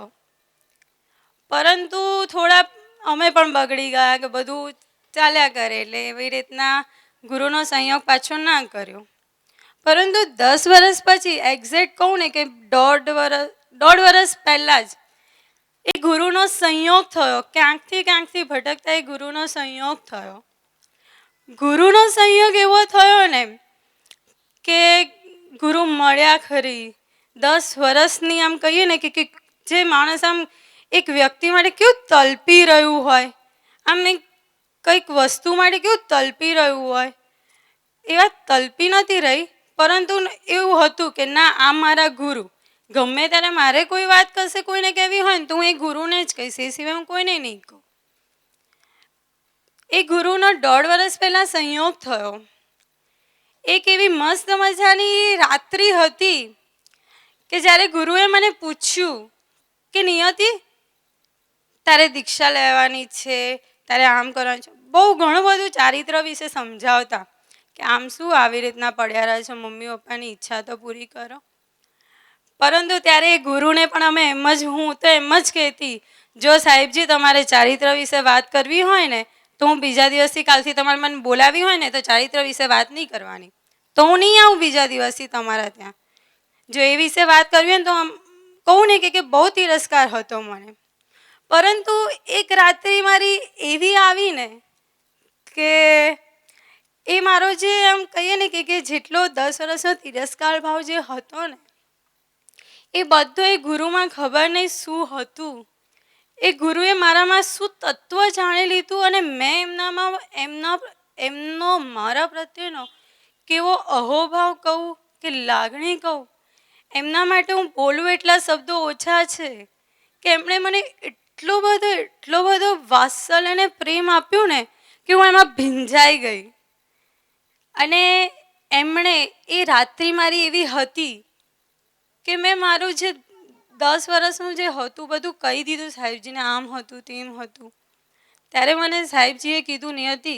પરંતુ થોડા અમે પણ બગડી ગયા કે બધું ચાલ્યા કરે એટલે એવી રીતના ગુરુનો સંયોગ પાછો ના કર્યો. પરંતુ 10 વર્ષ પછી એક્ઝેક્ટ કહું ને કે દોઢ વર્ષ પહેલાં જ એ ગુરુનો સંયોગ થયો. ક્યાંકથી ભટકતા એ ગુરુનો સંયોગ થયો. ગુરુનો સંયોગ એવો થયો ને કે ગુરુ મળ્યા ખરી. 10 વર્ષની આમ કહીએ ને કે જે માણસ આમ એક વ્યક્તિ માટે કેવું તલપી રહ્યું હોય, આમ કંઈક વસ્તુ માટે કેવું તલપી રહ્યું હોય, એવા તલપી નથી રહી. પરંતુ એવું હતું કે ના આ મારા ગુરુ, ગમે ત્યારે મારે કોઈ વાત કરશે કોઈને કહેવી હોય ને તો હું એ ગુરુને જ કહીશ, એ સિવાય હું કોઈને નહીં કહું. એ ગુરુનો 1.5 વર્ષ પહેલાં સંયોગ થયો. એક એવી મસ્ત મજાની રાત્રિ હતી કે જ્યારે ગુરુએ મને પૂછ્યું કે નિયતિ તારે દીક્ષા લેવાની છે, તારે આમ કરવાનું છે, બહુ ઘણું બધું ચારિત્ર વિશે સમજાવતા કે આમ શું આવી રીતના પડ્યા રહે છે, મમ્મી પપ્પાની ઈચ્છા તો પૂરી કરો. પરંતુ ત્યારે એ ગુરુને પણ હું તો એમ જ કહેતી, જો સાહેબજી તમારે ચારિત્ર વિશે વાત કરવી હોય ને તો હું બીજા દિવસથી, કાલથી તમારે મને બોલાવી હોય ને તો ચારિત્ર વિશે વાત નહીં કરવાની, તો હું નહીં આવું બીજા દિવસથી તમારા ત્યાં. જો એ વિશે વાત કરવી હોય ને તો કહું ને કે બહુ તિરસ્કાર હતો મને. પરંતુ એક રાત્રિ મારી એવી આવી ને કે એ મારો જે આમ કહીએ ને કે જેટલો 10 વર્ષનો તિરસ્કાર ભાવ જે હતો ને એ બધો એ ગુરુમાં ખબર નહીં શું હતું. એ ગુરુએ મારામાં શું તત્વ જાણી લીધું અને મેં એમનો મારા પ્રત્યેનો કેવો અહોભાવ કહું કે લાગણી કહું, એમના માટે હું બોલું એટલા શબ્દો ઓછા છે કે એમણે મને એટલો બધો વાત્સલ્ય અને પ્રેમ આપ્યું ને કે હું એમાં ભીંજાઈ ગઈ. અને એમણે એ રાત્રિ મારી એવી હતી કે મેં મારું જે 10 વર્ષનું જે હતું બધું કહી દીધું સાહેબજીને, આમ હતું તેમ હતું. ત્યારે મને સાહેબજીએ કીધું નિયતિ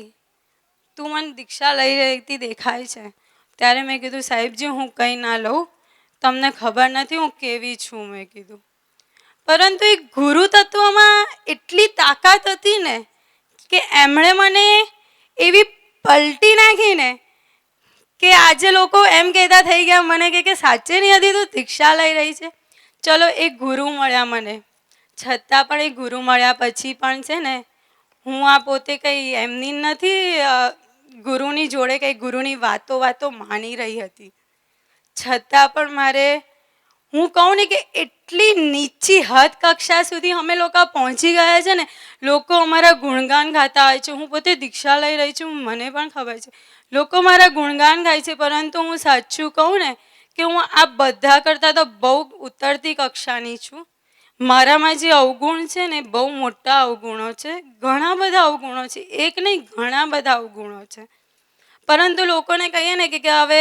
તું મને દીક્ષા લઈ રહેતી દેખાય છે. ત્યારે મેં કીધું સાહેબજી હું કંઈ ના લઉં, તમને ખબર નથી હું કેવી છું, મેં કીધું. પરંતુ એ ગુરુ તત્વમાં એટલી તાકાત હતી ને કે એમણે મને એવી પલટી નાખીને કે આજે લોકો એમ કહેતા થઈ ગયા મને કે સાચે નહીં હતી તું દીક્ષા લઈ રહી છે. ચલો એ ગુરુ મળ્યા મને, છતાં પણ એ ગુરુ મળ્યા પછી પણ છે ને હું આ પોતે કંઈ એમની નથી ગુરુની જોડે કંઈ ગુરુની વાતો માની રહી હતી. છતાં પણ મારે હું કહું ને કે એટલી નીચી હદ કક્ષા સુધી અમે લોકો પહોંચી ગયા છે ને, લોકો અમારા ગુણગાન ગાતા હોય છે. હું પોતે દીક્ષા લઈ રહી છું, મને પણ ખબર છે લોકો મારા ગુણગાન ગાય છે. પરંતુ હું સાચું કહું ને કે હું આ બધા કરતાં તો બહુ ઉતરતી કક્ષાની છું. મારામાં જે અવગુણ છે ને બહુ મોટા અવગુણો છે, ઘણા બધા અવગુણો છે, એક નહીં ઘણા બધા અવગુણો છે. પરંતુ લોકોને કહીએ ને કે હવે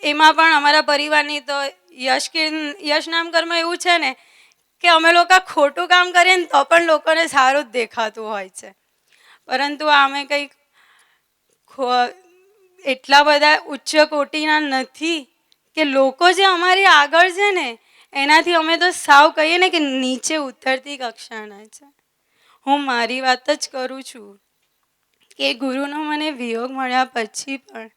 એમાં પણ અમારા પરિવારની તો યશ નામ કર્મ એવું છે ને કે અમે લોકો ખોટું કામ કરીએ ને તો પણ લોકોને સારું જ દેખાતું હોય છે. પરંતુ અમે કંઈક એટલા બધા ઉચ્ચ કોટીના નથી કે લોકો જે અમારી આગળ છે ને એનાથી અમે તો સાવ કહીએ ને કે નીચે ઉતરતી કક્ષાના છે. હું મારી વાત જ કરું છું કે ગુરુનો મને વિયોગ મળ્યા પછી પણ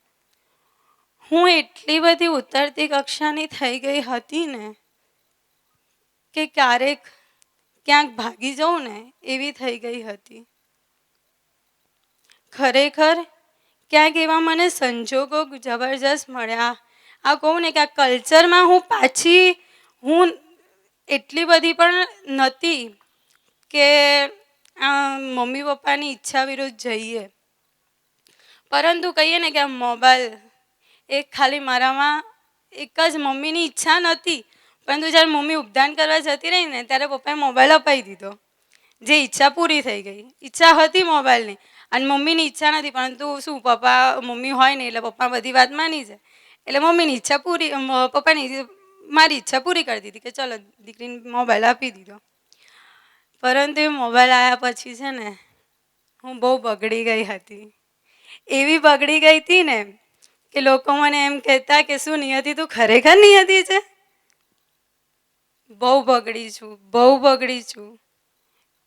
હું એટલી બધી ઉતરતી કક્ષાની થઈ ગઈ હતી ને કે ક્યારેક ક્યાંક ભાગી જાઉં ને એવી થઈ ગઈ હતી. ખરેખર ક્યાંક એવા મને સંજોગો જબરજસ્ત મળ્યા. આ કહું ને કે આ કલ્ચરમાં હું એટલી બધી પણ નહોતી કે મમ્મી પપ્પાની ઈચ્છા વિરુદ્ધ જઈએ. પરંતુ કહીએ ને કે આ મોબાઈલ એ ખાલી મારામાં એક જ મમ્મીની ઈચ્છા નહોતી, પરંતુ જ્યારે મમ્મી ઉપદાન કરવા જતી રહી ને ત્યારે પપ્પાએ મોબાઈલ અપાવી દીધો. જે ઈચ્છા પૂરી થઈ ગઈ. ઈચ્છા હતી મોબાઈલની અને મમ્મીની ઈચ્છા નથી, પરંતુ શું મમ્મી હોય ને એટલે પપ્પા બધી વાત માની જાય. એટલે મમ્મીની ઈચ્છા પૂરી, મારી ઈચ્છા પૂરી કરી દીધી કે ચલો દીકરીને મોબાઈલ આપી દીધો. પરંતુ એ મોબાઈલ આવ્યા પછી છે ને હું બહુ બગડી ગઈ હતી. એવી બગડી ગઈ હતી ને કે લોકો મને એમ કહેતા કે શું નિયતિ તું ખરેખર નિયતિ છે. બહુ બગડી છું.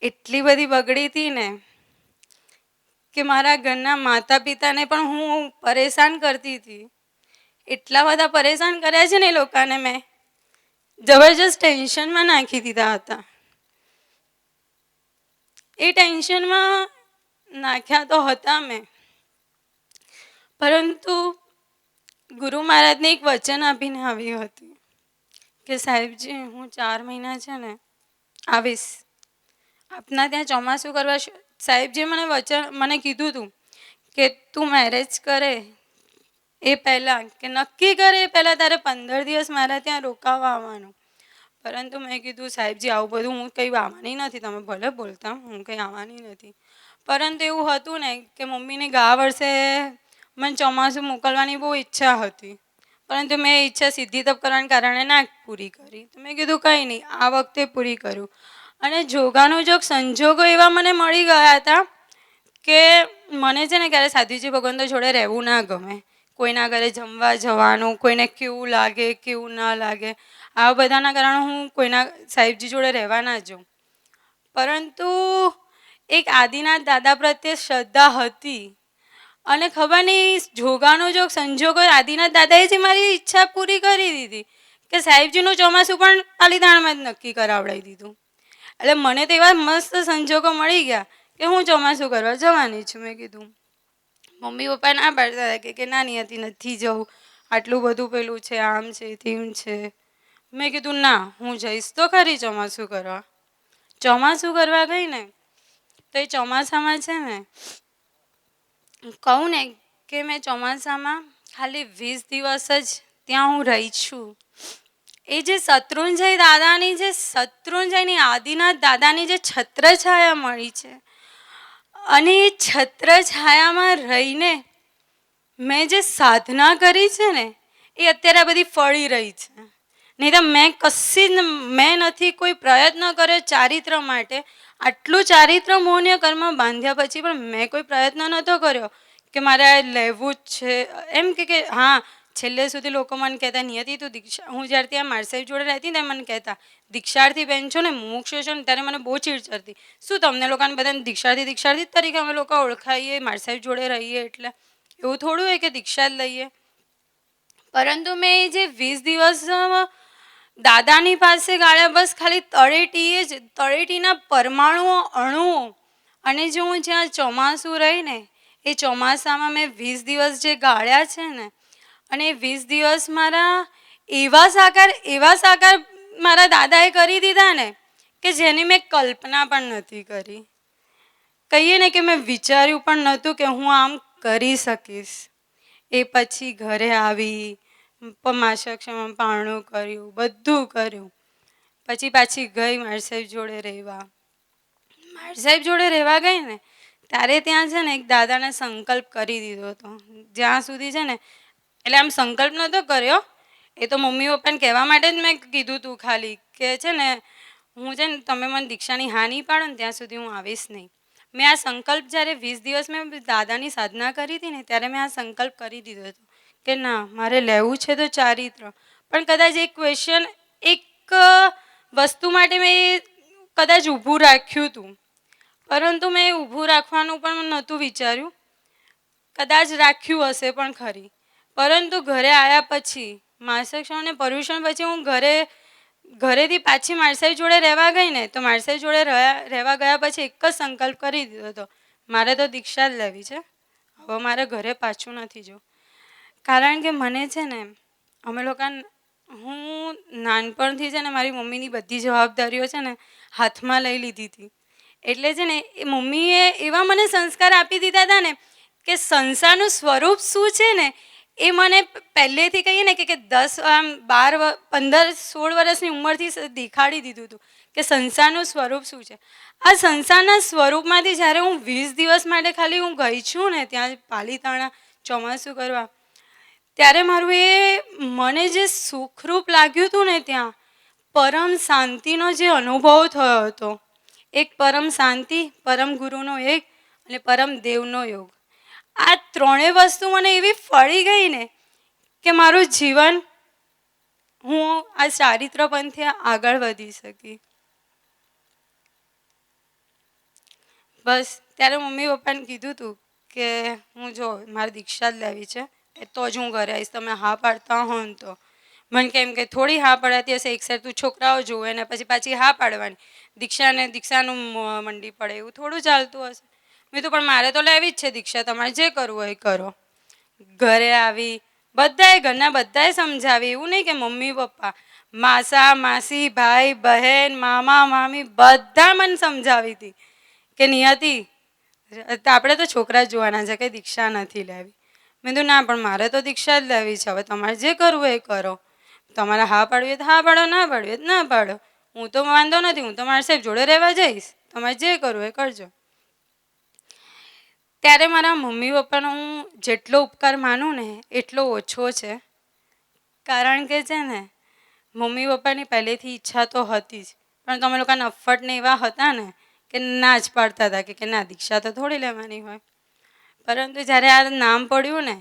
એટલી બધી બગડી હતી ને કે મારા ઘરના માતા પિતાને પણ હું પરેશાન કરતી હતી. એટલા બધા પરેશાન કર્યા છે ને એ લોકોને મેં જબરજસ્ત ટેન્શનમાં નાખી દીધા હતા. એ ટેન્શનમાં નાખ્યા તો હતા મેં, પરંતુ ગુરુ મહારાજને એક વચન આપીને આવી હતી કે સાહેબજી હું 4 મહિના છે ને આવીશ આપના ત્યાં ચોમાસું કરવા. સાહેબજી મને કીધું હતું કે તું મેરેજ કરે એ પહેલાં, કે નક્કી કરે એ પહેલાં તારે 15 દિવસ મારા ત્યાં રોકાવા આવવાનું. પરંતુ મેં કીધું સાહેબજી આવું બધું હું કંઈ આવવાની નથી, તમે ભલે બોલતા, હું કંઈ આવવાની નથી. પરંતુ એવું હતું ને કે મમ્મીને ગયા વર્ષે મને ચોમાસું મોકલવાની બહુ ઈચ્છા હતી, પરંતુ મેં ઈચ્છા સિદ્ધિ તપ કરવાના કારણે ના પૂરી કરી. તો મેં કીધું કંઈ નહીં, આ વખતે પૂરી કરું. અને જોગાનુજોગ સંજોગો એવા મને મળી ગયા હતા કે મને છે ને ક્યારે સાધુજી ભગવંતો જોડે રહેવું ના ગમે. કોઈના ઘરે જમવા જવાનું, કોઈને કેવું લાગે કેવું ના લાગે, આવા બધાના કારણે હું કોઈના સાહેબજી જોડે રહેવા ના જાઉં. પરંતુ એક આદિનાથ દાદા પ્રત્યે શ્રદ્ધા હતી અને ખબર નહીં જોગાનુજોગ સંજોગો આદિનાથ દાદાએ જ મારી ઈચ્છા પૂરી કરી દીધી કે સાહેબજીનું ચોમાસું પણ પાલીતાણામાં જ નક્કી કરાવડાવી દીધું. એટલે મને તો એવા મસ્ત સંજોગો મળી ગયા કે હું ચોમાસું કરવા જવાની છું. મેં કીધું મમ્મી પપ્પા ના પાડતા હતા કે ના નિયતિ નથી જવું, આટલું બધું પેલું છે, આમ છે તેમ છે. મેં કીધું ના હું જઈશ તો ખરી ચોમાસું કરવા. ચોમાસું કરવા ગઈ ને તો એ ચોમાસામાં છે ને કહું ને કે મેં ચોમાસામાં ખાલી 20 દિવસ જ ત્યાં હું રહી છું. એ જે શત્રુંજયની આદિનાથ દાદાની જે છત્રછાયા મળી છે અને એ છત્રછાયામાં રહીને મેં જે સાધના કરી છે ને એ અત્યારે આ બધી ફળી રહી છે. નહીં તો મેં નથી કોઈ પ્રયત્ન કર્યો ચારિત્ર માટે. આટલું ચારિત્ર મૌન્ય કર્મ બાંધ્યા પછી પણ મેં કોઈ પ્રયત્ન નહોતો કર્યો કે મારે લેવું જ છે એમ કે હા. છેલ્લે સુધી લોકો મને કહેતા નિયતિ તું દીક્ષા, હું જ્યારે ત્યાં મારસાહેબ જોડે રહેતી ને મને કહેતા દીક્ષાર્થી બેન છો ને મુમુક્ષુ છો ને, ત્યારે મને બહુ ચીડ ચડતી. શું તમને લોકોને બધાને દીક્ષાર્થી તરીકે અમે લોકો ઓળખાઈએ, મારસાહેબ જોડે રહીએ એટલે એવું થોડું હોય કે દીક્ષા જ લઈએ. પરંતુ મેં જે 20 દિવસ દાદાની પાસે ગાળ્યા બસ ખાલી તળેટીના પરમાણુઓ અણુઓ. અને જો હું જ્યાં ચોમાસું રહી ને એ ચોમાસામાં મેં 20 દિવસ જે ગાળ્યા છે ને, અને 20 દિવસ મારા એવા સાકાર મારા દાદાએ કરી દીધા ને કે જેની મેં કલ્પના પણ નથી કરી. કહીએ ને કે મેં વિચાર્યું પણ નહોતું કે હું આમ કરી શકીશ. એ પછી ઘરે આવી માસક્ષમાં પારણું કર્યું, બધું કર્યું. પછી પાછી ગઈ મારસાહેબ જોડે રહેવા ગઈ ને ત્યારે ત્યાં છે ને એક દાદાને સંકલ્પ કરી દીધો હતો. જ્યાં સુધી છે ને એટલે આમ સંકલ્પ નહોતો કર્યો, એ તો મમ્મી પપ્પાને કહેવા માટે જ મેં કીધું હતું ખાલી કે છે ને હું છે ને તમે મને દીક્ષાની હા નહીં પાડો ને ત્યાં સુધી હું આવીશ નહીં. મેં આ સંકલ્પ જ્યારે 20 દિવસ મેં દાદાની સાધના કરી હતી ને ત્યારે મેં આ સંકલ્પ કરી દીધો હતો કે ના મારે લેવું છે તો ચારિત્ર. પણ કદાચ એક ક્વેશ્ચન, એક એક વસ્તુ માટે મેં કદાચ ઊભું રાખ્યું હતું, પરંતુ મેં ઊભું રાખવાનું પણ નહોતું વિચાર્યું. કદાચ રાખ્યું હશે પણ ખરી, પરંતુ ઘરે આવ્યા પછી માર્ગશિક્ષણ અને પર્યુષણ પછી હું ઘરેથી પાછી મારસાઈ જોડે રહેવા ગઈ ને, તો મારસાઈ જોડે રહેવા ગયા પછી એક જ સંકલ્પ કરી દીધો હતો, મારે તો દીક્ષા જ લેવી છે, હવે મારે ઘરે પાછું નથી જવું. કારણ કે મને છે ને હું નાનપણથી છે ને મારી મમ્મીની બધી જવાબદારીઓ છે ને હાથમાં લઈ લીધી હતી. એટલે છે ને એ મમ્મીએ એવા મને સંસ્કાર આપી દીધા હતા ને કે સંસારનું સ્વરૂપ શું છે ને એ મને પહેલેથી કહીએ ને કે 10, 12, 15, 16 વર્ષની ઉંમરથી દેખાડી દીધું હતું કે સંસારનું સ્વરૂપ શું છે. આ સંસારના સ્વરૂપમાંથી જ્યારે હું 20 દિવસ માટે ખાલી હું ગઈ છું ને ત્યાં પાલીતાણા ચોમાસું કરવા, ત્યારે મારું મને જે સુખરૂપ લાગ્યું હતું ને, ત્યાં પરમ શાંતિનો જે અનુભવ થયો હતો, એક પરમ શાંતિ, પરમ ગુરુનો એક અને પરમ દેવનો યોગ, આ ત્રણેય વસ્તુ મને એવી ફળી ગઈ ને કે મારું જીવન હું આ ચારિત્ર પંથે આગળ વધી શકી. બસ ત્યારે મમ્મી પપ્પાને કીધું હતું કે હું જો મારે દીક્ષા જ લેવી છે, તો જ હું ઘરે આવીશ, તમે હા પાડતા હો ને તો. મને કેમ કે થોડી હા પડાતી હશે, એક સાઈડ તું છોકરાઓ જોવે ને પછી પાછી હા પાડવાની, દીક્ષાનું મંડી પડે એવું થોડું ચાલતું હશે. મેં તો પણ મારે તો લેવી જ છે દીક્ષા, તમારે જે કરવું હોય એ કરો. ઘરે આવી ઘરના બધાએ સમજાવી, એવું નહીં કે મમ્મી પપ્પા, માસા માસી, ભાઈ બહેન, મામા મામી બધા મને સમજાવી હતી કે નિયતિ આપણે તો છોકરા જ જોવાના છે, કે દીક્ષા નથી લેવી. મેં તો ના, પણ મારે તો દીક્ષા જ લેવી છે, હવે તમારે જે કરવું એ કરો, તમારે હા પાડવી તો હા પાડો, ના પાડવી તો ના પાડો, હું તો વાંધો નથી, હું તો મારા સાહેબ જોડે રહેવા જઈશ, તમારે જે કરવું એ કરજો. ત્યારે મારા મમ્મી પપ્પાનો હું જેટલો ઉપકાર માનું ને એટલો ઓછો છે. કારણ કે છે ને મમ્મી પપ્પાની પહેલેથી ઈચ્છા તો હતી જ, પણ તમે લોકોના અફ્ફટને એવા હતા ને કે ના જ પાડતા હતા કે ના, દીક્ષા તો થોડી લેવાની હોય. પરંતુ જ્યારે આ નામ પડ્યું ને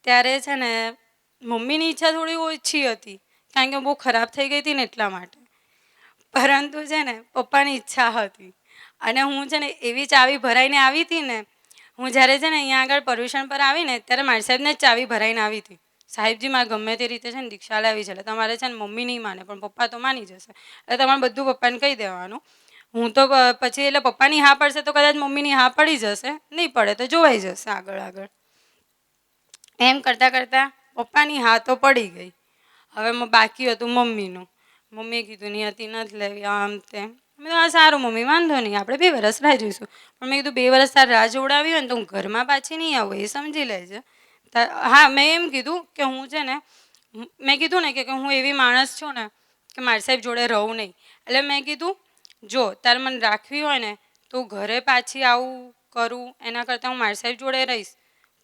ત્યારે છે ને મમ્મીની ઈચ્છા થોડી ઓછી હતી, કારણ કે બહુ ખરાબ થઈ ગઈ હતી ને એટલા માટે. પરંતુ છે ને પપ્પાની ઈચ્છા હતી, અને હું છે ને એવી ચાવી ભરાઈને આવી હતી ને, હું જ્યારે છે ને અહીંયા આગળ પર્યુષણ પર આવીને ત્યારે મારી સાહેબને જ ચાવી ભરાઈને આવી હતી, સાહેબજી મારે ગમે તે રીતે છે ને દીક્ષા લાવી છે, એટલે તમારે છે ને મમ્મી નહીં માને પણ પપ્પા તો માની જશે, એટલે તમારે બધું પપ્પાને કહી દેવાનું. હું તો પછી એટલે પપ્પાની હા પડશે તો કદાચ મમ્મીની હા પડી જશે, નહીં પડે તો જોવાઈ જશે આગળ. એમ કરતાં કરતાં પપ્પાની હા તો પડી ગઈ. હવે બાકી હતું મમ્મીનું. મમ્મીએ કીધું નિયતિ નથી લેવી, આમ તેમ. મેં તો સારું મમ્મી, વાંધો નહીં, આપણે 2 વર્ષ રાહ જોઈશું. પણ મેં કીધું 2 વર્ષ તાર રાહ જોડાવી હોય ને તો હું ઘરમાં પાછી નહીં આવું, એ સમજી લેજે. હા, મેં એમ કીધું કે હું છે ને, મેં કીધું ને કે હું એવી માણસ છું ને કે મારી સાહેબ જોડે રહું નહીં. એટલે મેં કીધું જો તારે મને રાખવી હોય ને તો ઘરે પાછી આવું કરું એના કરતાં હું મારી સાહેબ જોડે રહીશ.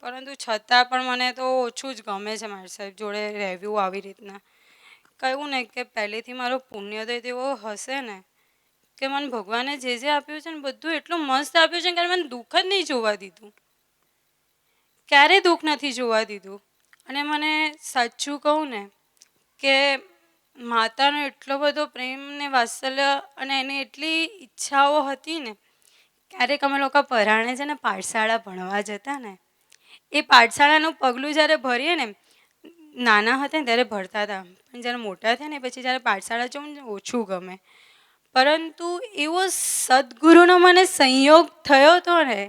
પરંતુ છતાં પણ મને તો ઓછું જ ગમે છે મારી સાહેબ જોડે રહેવું આવી રીતના. કહ્યું ને કે પહેલેથી મારો પુણ્યોદય તેવો હશે ને કે મને ભગવાને જે આપ્યું છે ને બધું એટલું મસ્ત આપ્યું છે કે મને દુઃખ જ નહીં જોવા દીધું, ક્યારેય દુઃખ નથી જોવા દીધું. અને મને સાચું કહું ને કે માતાનો એટલો બધો પ્રેમ ને વાત્સલ્ય અને એની એટલી ઈચ્છાઓ હતી ને, ક્યારેક અમે લોકો પરાણે છે ને પાઠશાળા ભણવા જતા ને, એ પાઠશાળાનું પગલું જ્યારે ભરીએ ને, નાના હતા ને ત્યારે ભરતા હતા, પણ જ્યારે મોટા થયા ને પછી જ્યારે પાઠશાળા જવું ને ઓછું ગમે. પરંતુ એવો સદગુરુનો મને સંયોગ થયો હતો ને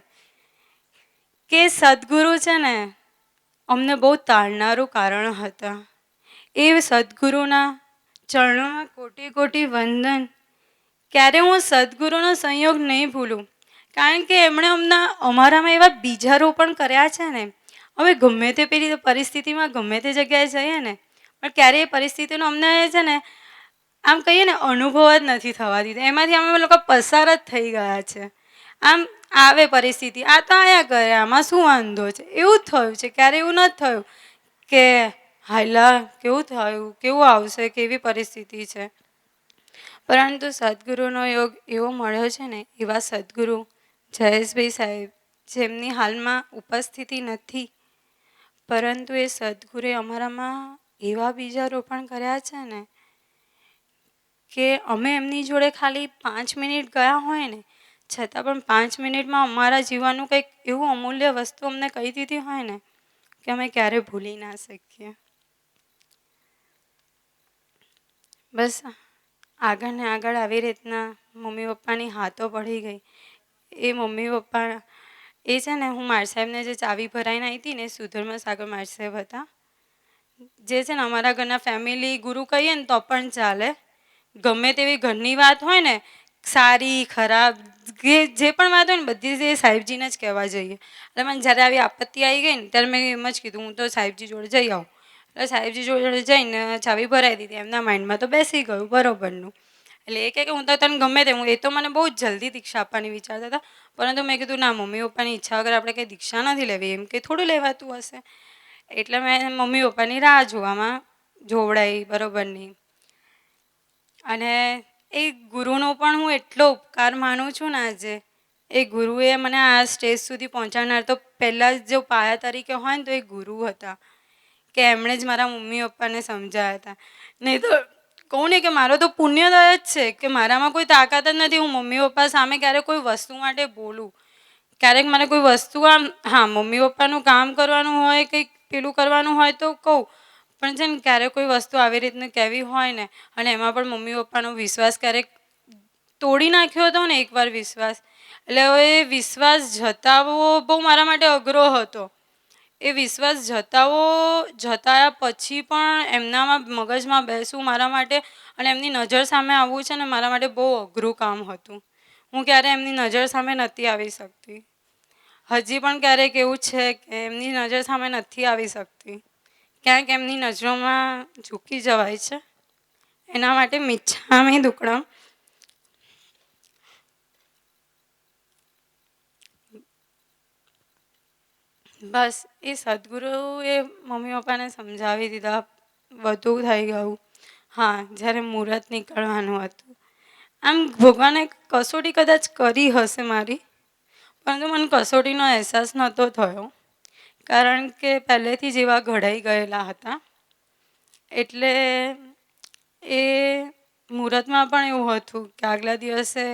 કે સદગુરુ છે ને અમને બહુ તાળનારું કારણ હતા. એ સદગુરુના ચરણોમાં કોટી કોટી વંદન. ક્યારે હું સદગુરુનો સંયોગ નહીં ભૂલું, કારણ કે એમણે અમારામાં એવા બીજારોપણ કર્યા છે ને. અમે ગમે તે પેલી પરિસ્થિતિમાં ગમે તે જગ્યાએ જઈએ ને પણ ક્યારેય એ પરિસ્થિતિનો અમને છે ને આમ કહીએ ને અનુભવ જ નથી થવા દીધો, એમાંથી અમે લોકો પસાર જ થઈ ગયા છે. આમ આવે પરિસ્થિતિ, આ તો આયા કરે, આમાં શું વાંધો છે, એવું જ થયું છે. ક્યારે એવું નથી થયું કે હાયલા કેવું થયું, કેવું આવશે, કેવી પરિસ્થિતિ છે. પરંતુ સદગુરુનો યોગ એવો મળ્યો છે ને, એવા સદગુરુ જયેશભાઈ સાહેબ, જેમની હાલમાં ઉપસ્થિતિ નથી, પરંતુ એ સદગુરુએ અમારામાં એવા બીજા રોપણ કર્યા છે ને કે અમે એમની જોડે ખાલી 5 મિનિટ ગયા હોય ને, છતાં પણ 5 મિનિટમાં અમારા જીવનનું કંઈક એવું અમૂલ્ય વસ્તુ અમને કહી દીધી હોય ને કે અમે ક્યારેય ભૂલી ના શકીએ. બસ આગળ ને આગળ આવી રીતના મમ્મી પપ્પાની હાથો પડી ગઈ. એ મમ્મી પપ્પા એ છે ને, હું માર સાહેબને જે ચાવી ભરાઈને આવી હતી ને, સુધર્મા સાગર માર સાહેબ હતા, જે છે ને અમારા ઘરના ફેમિલી ગુરુ કહીએ ને તો પણ ચાલે. ગમે તેવી ઘરની વાત હોય ને, સારી ખરાબ જે પણ વાત હોય ને, બધી જે સાહેબજીને જ કહેવા જઈએ. એટલે મને જ્યારે આવી આપત્તિ આવી ગઈ ને ત્યારે મેં એમ જ કીધું હું તો સાહેબજી જોડે જઈ આવું. એટલે સાહેબજી જોડે જઈને ચાવી ભરાઈ દીધી. એમના માઇન્ડમાં તો બેસી ગયું બરોબરનું. એટલે એ કહે કે હું તો તને ગમે તે, હું એ તો મને બહુ જ જલ્દી દીક્ષા આપવાની વિચારતા હતા, પરંતુ મેં કીધું ના, મમ્મી પપ્પાની ઈચ્છા વગર આપણે કંઈ દીક્ષા નથી લેવી, એમ કે થોડું લેવાતું હશે. એટલે મેં મમ્મી પપ્પાની રાહ જોવામાં જોવડાવી બરોબરની. અને એ ગુરુનો પણ હું એટલો ઉપકાર માનું છું ને આજે. એ ગુરુએ મને આ સ્ટેજ સુધી પહોંચાડનાર તો પહેલાં જો પાયા તરીકે હોય ને તો એ ગુરુ હતા, કે એમણે જ મારા મમ્મી પપ્પાને સમજાયા હતા. નહીં તો કહું ને કે મારો તો પુણ્યદય જ છે કે મારામાં કોઈ તાકાત જ નથી હું મમ્મી પપ્પા સામે ક્યારેક કોઈ વસ્તુ માટે બોલું. ક્યારેક મને કોઈ વસ્તુ આમ, હા મમ્મી પપ્પાનું કામ કરવાનું હોય, કંઈક પેલું કરવાનું હોય તો કહું, પણ છે ને ક્યારેક કોઈ વસ્તુ આવી રીતની કહેવી હોય ને, અને એમાં પણ મમ્મી પપ્પાનો વિશ્વાસ ક્યારેક તોડી નાખ્યો હતો ને એકવાર વિશ્વાસ, એટલે એ વિશ્વાસ જતાવવો બહુ મારા માટે અઘરો હતો. એ વિશ્વાસ જતાયા પછી પણ એમનામાં મગજમાં બેસવું મારા માટે અને એમની નજર સામે આવવું છે ને મારા માટે બહુ અઘરું કામ હતું. હું ક્યારે એમની નજર સામે નથી આવી શકતી. હજી પણ ક્યારેક એવું છે કે એમની નજર સામે નથી આવી શકતી. ક્યાંક એમની નજરોમાં ઝૂકી જવાય છે. એના માટે મિચ્છામી દુક્કડમ. બસ એ સદગુરુએ મમ્મી પપ્પાને સમજાવી દીધા, બધું થઈ ગયું. હા, જ્યારે મુહૂર્ત નીકળવાનું હતું, આમ ભગવાને કસોટી કદાચ કરી હશે મારી, પરંતુ મને કસોટીનો અહેસાસ નહોતો થયો, કારણ કે પહેલેથી જ એવા ઘડાઈ ગયેલા હતા. એટલે એ મુહૂર્તમાં પણ એવું હતું કે આગલા દિવસે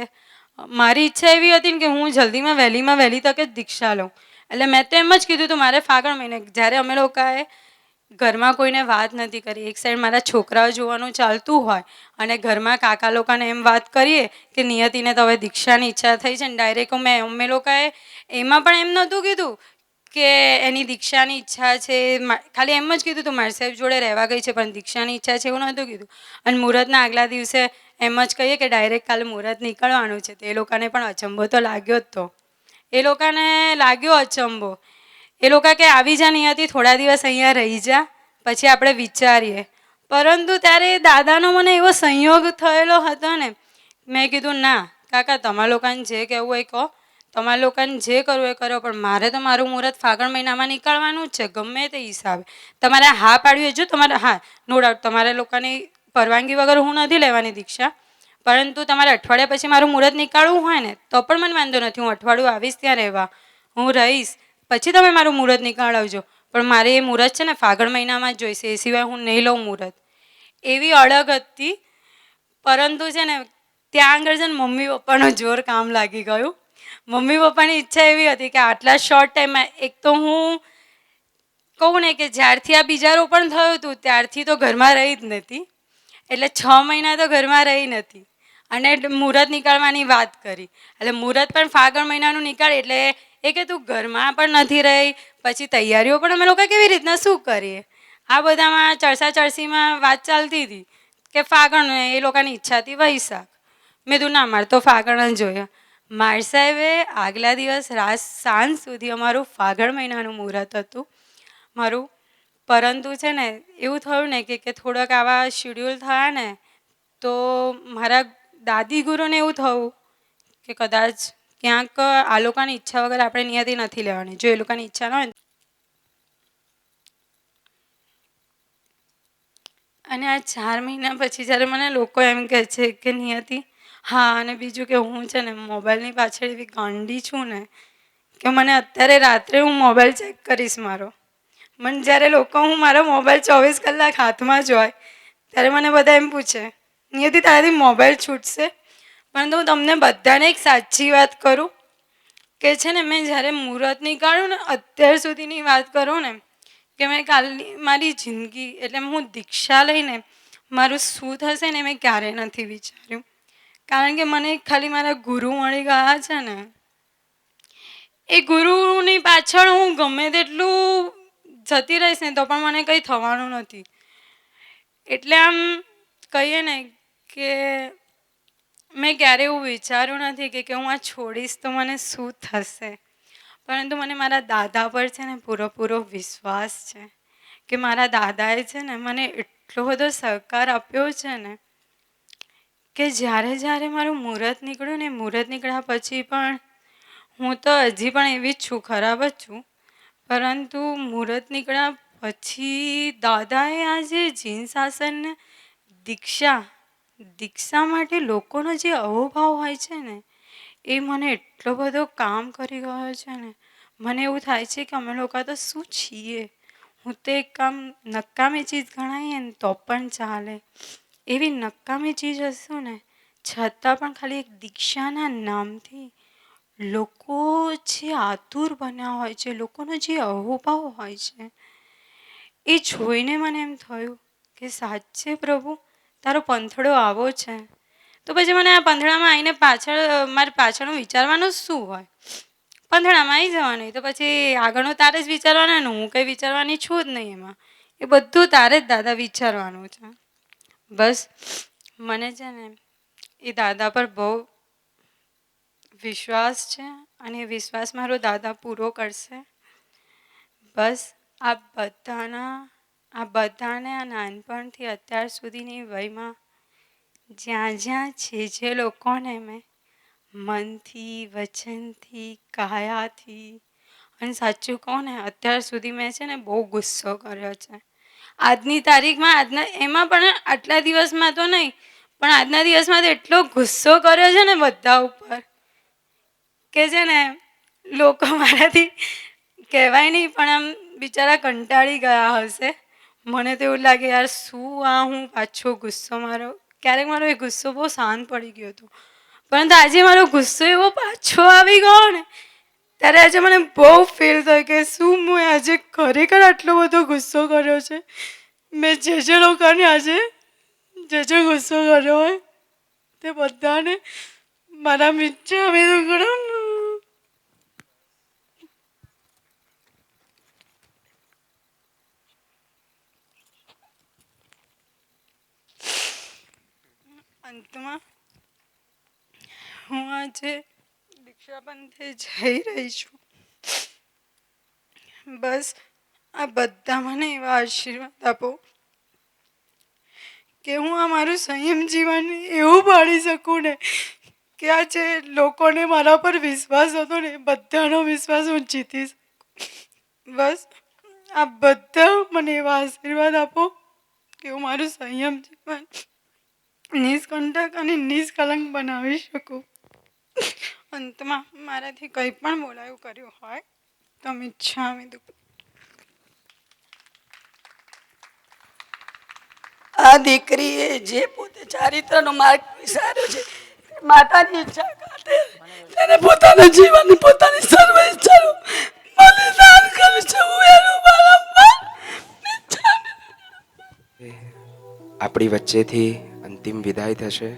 મારી ઈચ્છા એવી હતી ને કે હું જલ્દીમાં વહેલી તકે જ દીક્ષા લઉં. એટલે મેં તો એમ જ કીધું હતું મારે ફાગણ મહિને, જ્યારે અમે લોકોએ ઘરમાં કોઈને વાત નથી કરી, એક સાઈડ મારા છોકરાઓ જોવાનું ચાલતું હોય અને ઘરમાં કાકા લોકોને એમ વાત કરીએ કે નિયતિને તો હવે દીક્ષાની ઈચ્છા થઈ છે ને, ડાયરેક્ટ અમે લોકોએ એમાં પણ એમ નહોતું કીધું કે એની દીક્ષાની ઈચ્છા છે, ખાલી એમ જ કીધું હતું મારા સાહેબ જોડે રહેવા ગઈ છે પણ દીક્ષાની ઈચ્છા છે, એવું નહોતું કીધું. અને મુહૂર્તના આગલા દિવસે એમ જ કહીએ કે ડાયરેક્ટ કાલે મુહૂર્ત નીકળવાનું છે. તો એ લોકોને પણ અચંબો તો લાગ્યો જ. તો એ લોકોને લાગ્યો અચંબો. એ લોકો કે આવી જા નિયતિ, થોડા દિવસ અહીંયા રહી જા, પછી આપણે વિચારીએ. પરંતુ ત્યારે દાદાનો મને એવો સંયોગ થયેલો હતો ને, મેં કીધું ના કાકા, તમારા લોકોને જે કહેવું હોય કહો, તમારા લોકોને જે કરવું એ કરો, પણ મારે તો મારું મુહૂર્ત ફાગણ મહિનામાં નીકળવાનું જ છે ગમે તે હિસાબે. તમારે હા પાડવી જો તમારે, હા નો ડાઉટ તમારે લોકોની પરવાનગી વગર હું નથી લેવાની દીક્ષા, પરંતુ તમારે અઠવાડિયા પછી મારું મુહૂર્ત નીકાળવું હોય ને તો પણ મને વાંધો નથી, હું અઠવાડિયું આવીશ ત્યાં રહેવા, હું રહીશ, પછી તમે મારું મુહૂર્ત નીકાળવજો, પણ મારે એ મુહૂર્ત છે ને ફાગણ મહિનામાં જ જોઈશે, એ સિવાય હું નહીં લઉં મુહૂર્ત. એવી અડગ હતી. પરંતુ છે ને ત્યાં આગળ છે ને મમ્મી પપ્પાનો જોર કામ લાગી ગયું. મમ્મી પપ્પાની ઈચ્છા એવી હતી કે આટલા શોર્ટ ટાઈમમાં, એક તો હું કહું ને કે જ્યારથી આ બીજારોપણ થયું હતું ત્યારથી તો ઘરમાં રહી જ નથી, એટલે 6 મહિના તો ઘરમાં રહી નથી. અને મુહૂર્ત નીકાળવાની વાત કરી, એટલે મુહૂર્ત પણ ફાગણ મહિનાનું નીકાળે, એટલે એ કે તું ઘરમાં પણ નથી રહી, પછી તૈયારીઓ પણ અમે લોકો કેવી રીતના શું કરીએ, આ બધામાં ચરસાચરસીમાં વાત ચાલતી હતી કે ફાગણ, એ લોકોની ઈચ્છા હતી વૈશાખ. મેં કીધું ના, મારે તો ફાગણ જ જોઈએ. માર સાહેબે આગલા દિવસ રાત સાંજ સુધી અમારું ફાગણ મહિનાનું મુહૂર્ત હતું મારું, પરંતુ છે ને એવું થયું ને કે થોડાક આવા શિડ્યુલ થયા ને તો મારા દાદી ગુરુને એવું થયું કે કદાચ ક્યાંક આ લોકોની ઈચ્છા વગર આપણે નિયતિ નથી લેવાની, જો એ લોકોની ઈચ્છા ન હોય. અને આ 4 મહિના પછી જ્યારે મને લોકો એમ કહે છે કે નિયતિ, હા, અને બીજું કે હું છે ને મોબાઈલની પાછળ એવી ગાંડી છું ને કે મને અત્યારે રાત્રે હું મોબાઈલ ચેક કરીશ મારો. મને જ્યારે લોકો, હું મારો મોબાઈલ 24 કલાક હાથમાં જ હોય ત્યારે મને બધા એમ પૂછે નિયતિ તારાથી મોબાઈલ છૂટશે. પરંતુ હું તમને બધાને એક સાચી વાત કરું કે છે ને, મેં જ્યારે મુહૂર્ત નીકાળ્યું ને, અત્યાર સુધીની વાત કરું ને, કે મેં કાલની મારી જિંદગી એટલે હું દીક્ષા લઈને મારું શું થશે ને મેં ક્યારેય નથી વિચાર્યું. કારણ કે મને ખાલી મારા ગુરુ મળી ગયા છે ને, એ ગુરુની પાછળ હું ગમે તેટલું જતી રહીશ ને તો પણ મને કંઈ થવાનું નથી. એટલે આમ કહીએ ને કે મેં ક્યારેય એવું વિચાર્યું નથી કે હું આ છોડીશ તો મને શું થશે. પરંતુ મને મારા દાદા પર છે ને પૂરેપૂરો વિશ્વાસ છે કે મારા દાદાએ છે ને મને એટલો બધો સહકાર આપ્યો છે ને કે જ્યારે જ્યારે મારું મુહૂર્ત નીકળ્યું ને, મુહૂર્ત નીકળ્યા પછી પણ હું તો હજી પણ એવી જ છું, ખરાબ જ છું. પરંતુ મુહૂર્ત નીકળ્યા પછી દાદાએ આ જે જીન શાસનને દીક્ષા માટે લોકોનો જે અહોભાવ હોય છે ને, એ મને એટલો બધો કામ કરી ગયો છે ને. મને એવું થાય છે કે અમે લોકો તો શું છીએ, હું તો એક કામ નકામી ચીજ ગણાવીએ ને તો પણ ચાલે એવી નકામી ચીજ હશું ને, છતાં પણ ખાલી એક દીક્ષાના નામથી લોકો જે આતુર બન્યા હોય છે, લોકોનો જે અહોભાવ હોય છે, એ જોઈને મને એમ થયું કે સાચે પ્રભુ તારો પંથડો આવો છે. તો પછી મને આ પંથડામાં આવીને મારે પાછળનું વિચારવાનું શું હોય? પંથડામાં આવી જવાનું, તો પછી આગળનું તારે જ વિચારવાનું ને, હું કંઈ વિચારવાની છું જ નહીં એમાં. એ બધું તારે જ દાદા વિચારવાનું છે. બસ મને છે ને એ દાદા પર બહુ વિશ્વાસ છે અને એ વિશ્વાસ મારો દાદા પૂરો કરશે. બસ આ બધાને આ નાનપણથી અત્યાર સુધીની વયમાં જ્યાં જ્યાં જે લોકોને મેં મનથી, વચનથી, કાયાથી અને સાચું કહું ને, અત્યાર સુધી મેં છે ને બહુ ગુસ્સો કર્યો છે. આજની તારીખમાં એમાં પણ આટલા દિવસમાં તો નહીં, પણ આજના દિવસમાં તો એટલો ગુસ્સો કર્યો છે ને બધા ઉપર કે છે ને લોકો મારાથી કહેવાય નહીં, પણ આમ બિચારા કંટાળી ગયા હશે. મને તો એવું લાગે યાર શું આ હું પાછો ગુસ્સો ક્યારેક મારો એ ગુસ્સો બહુ શાંત પડી ગયો હતો, પરંતુ આજે મારો ગુસ્સો એવો પાછો આવી ગયો ને, ત્યારે આજે મને બહુ ફીલ થયું કે શું હું આજે ખરેખર આટલો બધો ગુસ્સો કર્યો છે. મેં જે લોકોને આજે જે ગુસ્સો કર્યો હોય તે બધાને મારા મિત્ર અંતમાં હું આજે દીક્ષા પંથે જઈ રહી છું. બસ આ બધા મને એવા આશીર્વાદ આપો કે હું આ મારું સંયમ જીવન એવું પાડી શકું ને કે આ જે લોકોને મારા પર વિશ્વાસ હતો ને, બધાનો વિશ્વાસ હું જીતી શકું. બસ આ બધા મને એવા આશીર્વાદ આપો કે હું મારું સંયમ જીવન નિષ્કંટક અને નિષ્કલંક બનાવી શકું. અંતમાં મારાથી કંઈ પણ બોલાયું કર્યું હોય તો મિચ્છામિ દુક્કડમ. આ દીકરીએ જે પોતે ચારિત્રનો માર્ગ વિચાર્યો છે, માતાની ઈચ્છા ખાતે તેને પોતાના જીવનની પોતાની સર્વ ઈચ્છાનું બલિદાન કર્યું છે. હું એનું વારંવાર આપણી વચ્ચેથી અંતિમ વિદાય થશે.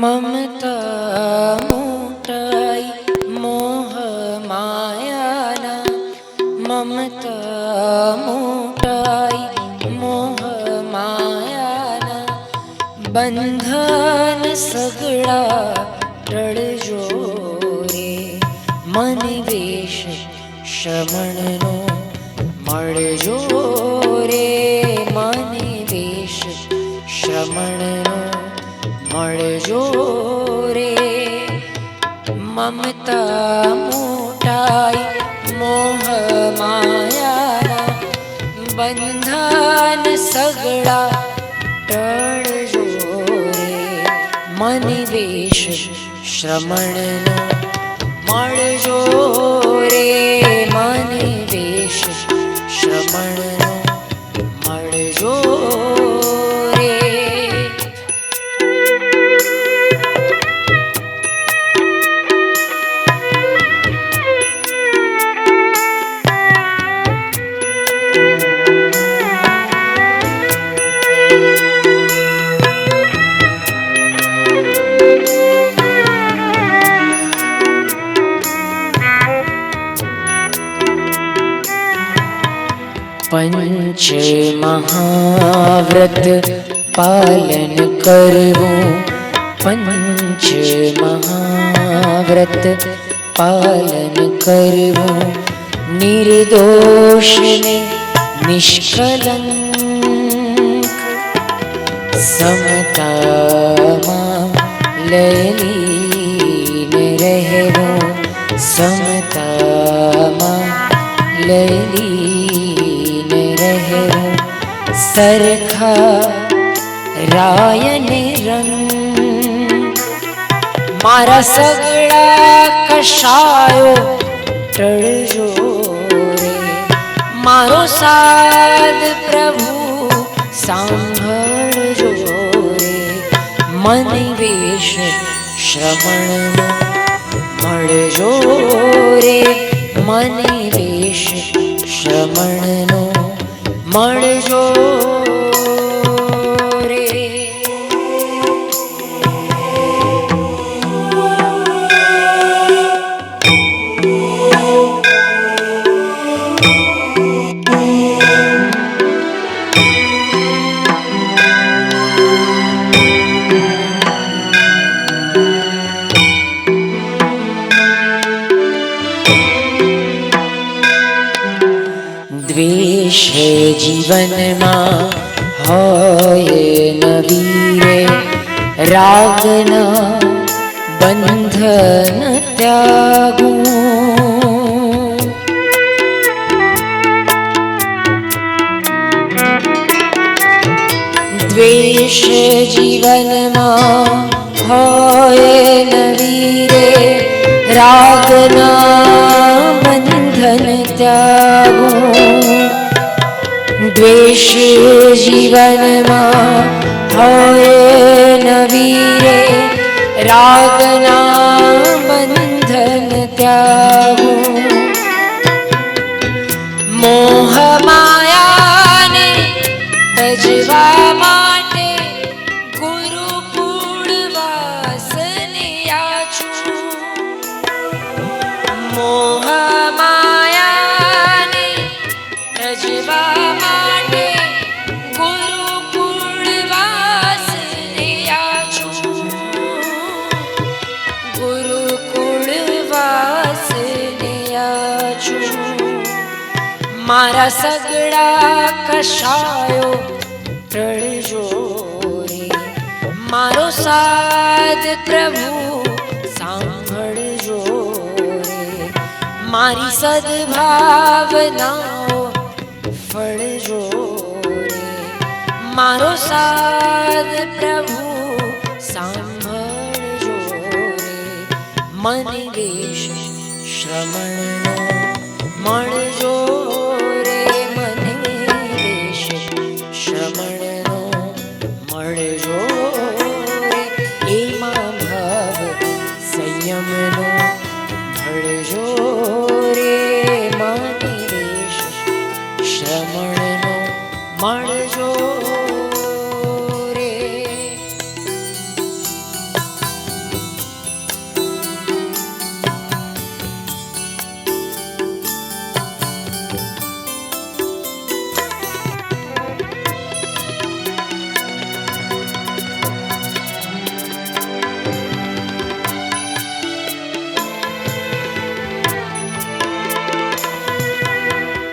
મમતા મોટાઈ મોહ માયાના, મમતા મોટાઈ મોહ માયાના, બંધન સગડા ટળજો રે, મન વેશ શ્રમણનો મળજો રે, મન વેશ શ્રમણનો મળજો રે. મમતા મોટાઈ મોહ માયાના, બંધન સગડા ટળજો રે, મન વેશ શ્રમણનો મળજો રે, મન વેશ શ્રમણનો મળજો રે. પંચ મહાવ્રત પાલન કરવું, પંચ મહાવ્રત પાલન કરવું, નિર્દોષને નિષ્કલંક સમતામાં લલીન રહેવું, સમતામાં લલીન રહેવું, સરખા રાયને રંગ મારા સગળા કશાયો ટળજો રે, મારો સાદ પ્રભુ સાંભળજો રે, મન વેશ શ્રવણનો મળજો રે, મન વેશ શ્રવણનો મળજો રે. દ્વેષ જીવનમાં હોય નવી રે, રાગના બંધન ત્યાગું, દ્વેષ જીવનમાં હોય નવી રે, રાગના બંધન ત્યાગું, દ્વેષ જીવનમાં હોય નવી રે, રાગના બંધન ત્યાગું, મોહ માયાને તજવા માટે ગુરુકુળ વાસને યાચું, મોહ માયાને તજવા માટે ગુરુકુળ વાસને યાચું, ગુરુકુળ વાસને યાચું, મારા સગળા કશાયો ટળજો રે, મારો સાદ પ્રભુ સાંભળજો રે, મારી સદભાવનાઓ ફળજો રે, મારો સાદ પ્રભુ સાંભળજો રે, મન વેશ શ્રવણનો મળજો રે, મન વેશ શ્રવણનો મળજો રે, એમાં ભાવ સંયમનો ભળજો રે, મન વેશ શ્રવણનો મળજો રે.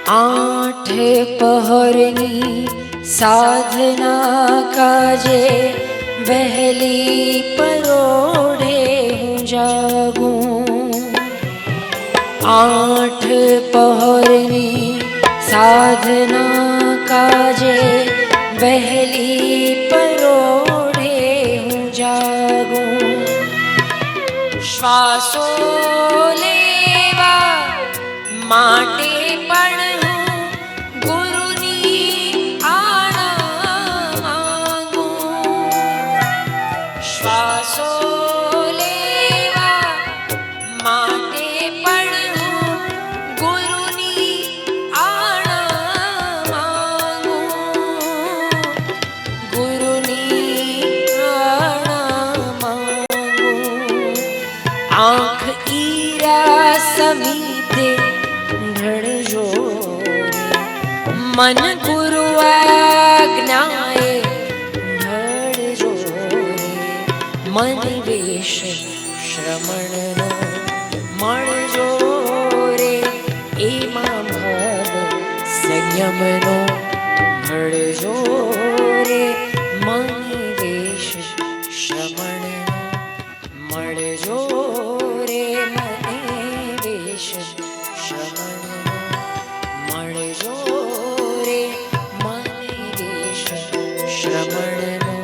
આઠ પહરની સાધના કાજે વહેલી પરોઢે હું જાગું, આઠ પહરની સાધના કાજે વહેલી પરોઢે હું જાગું, શ્વાસો લેવા માટે પણ હું ગુરુની આણા માંગું, શ્વાસો લેવા માટે પણ હું ગુરુની આણા માંગું, ગુરુની આણા માંગું, આંખ ઈરા સમીતે ઢળજો રે, મન ગુરુ આજ્ઞાએ ઢળજો રે મન વેશ શ્રમણનો મળજો રે એમાં ભવ સંયમનો ભળજો રે મન વેશ શ્રમણનો મળજો રે મને વેશ શ્રમણનો મળજો રે મને વેશ શ્રમણનો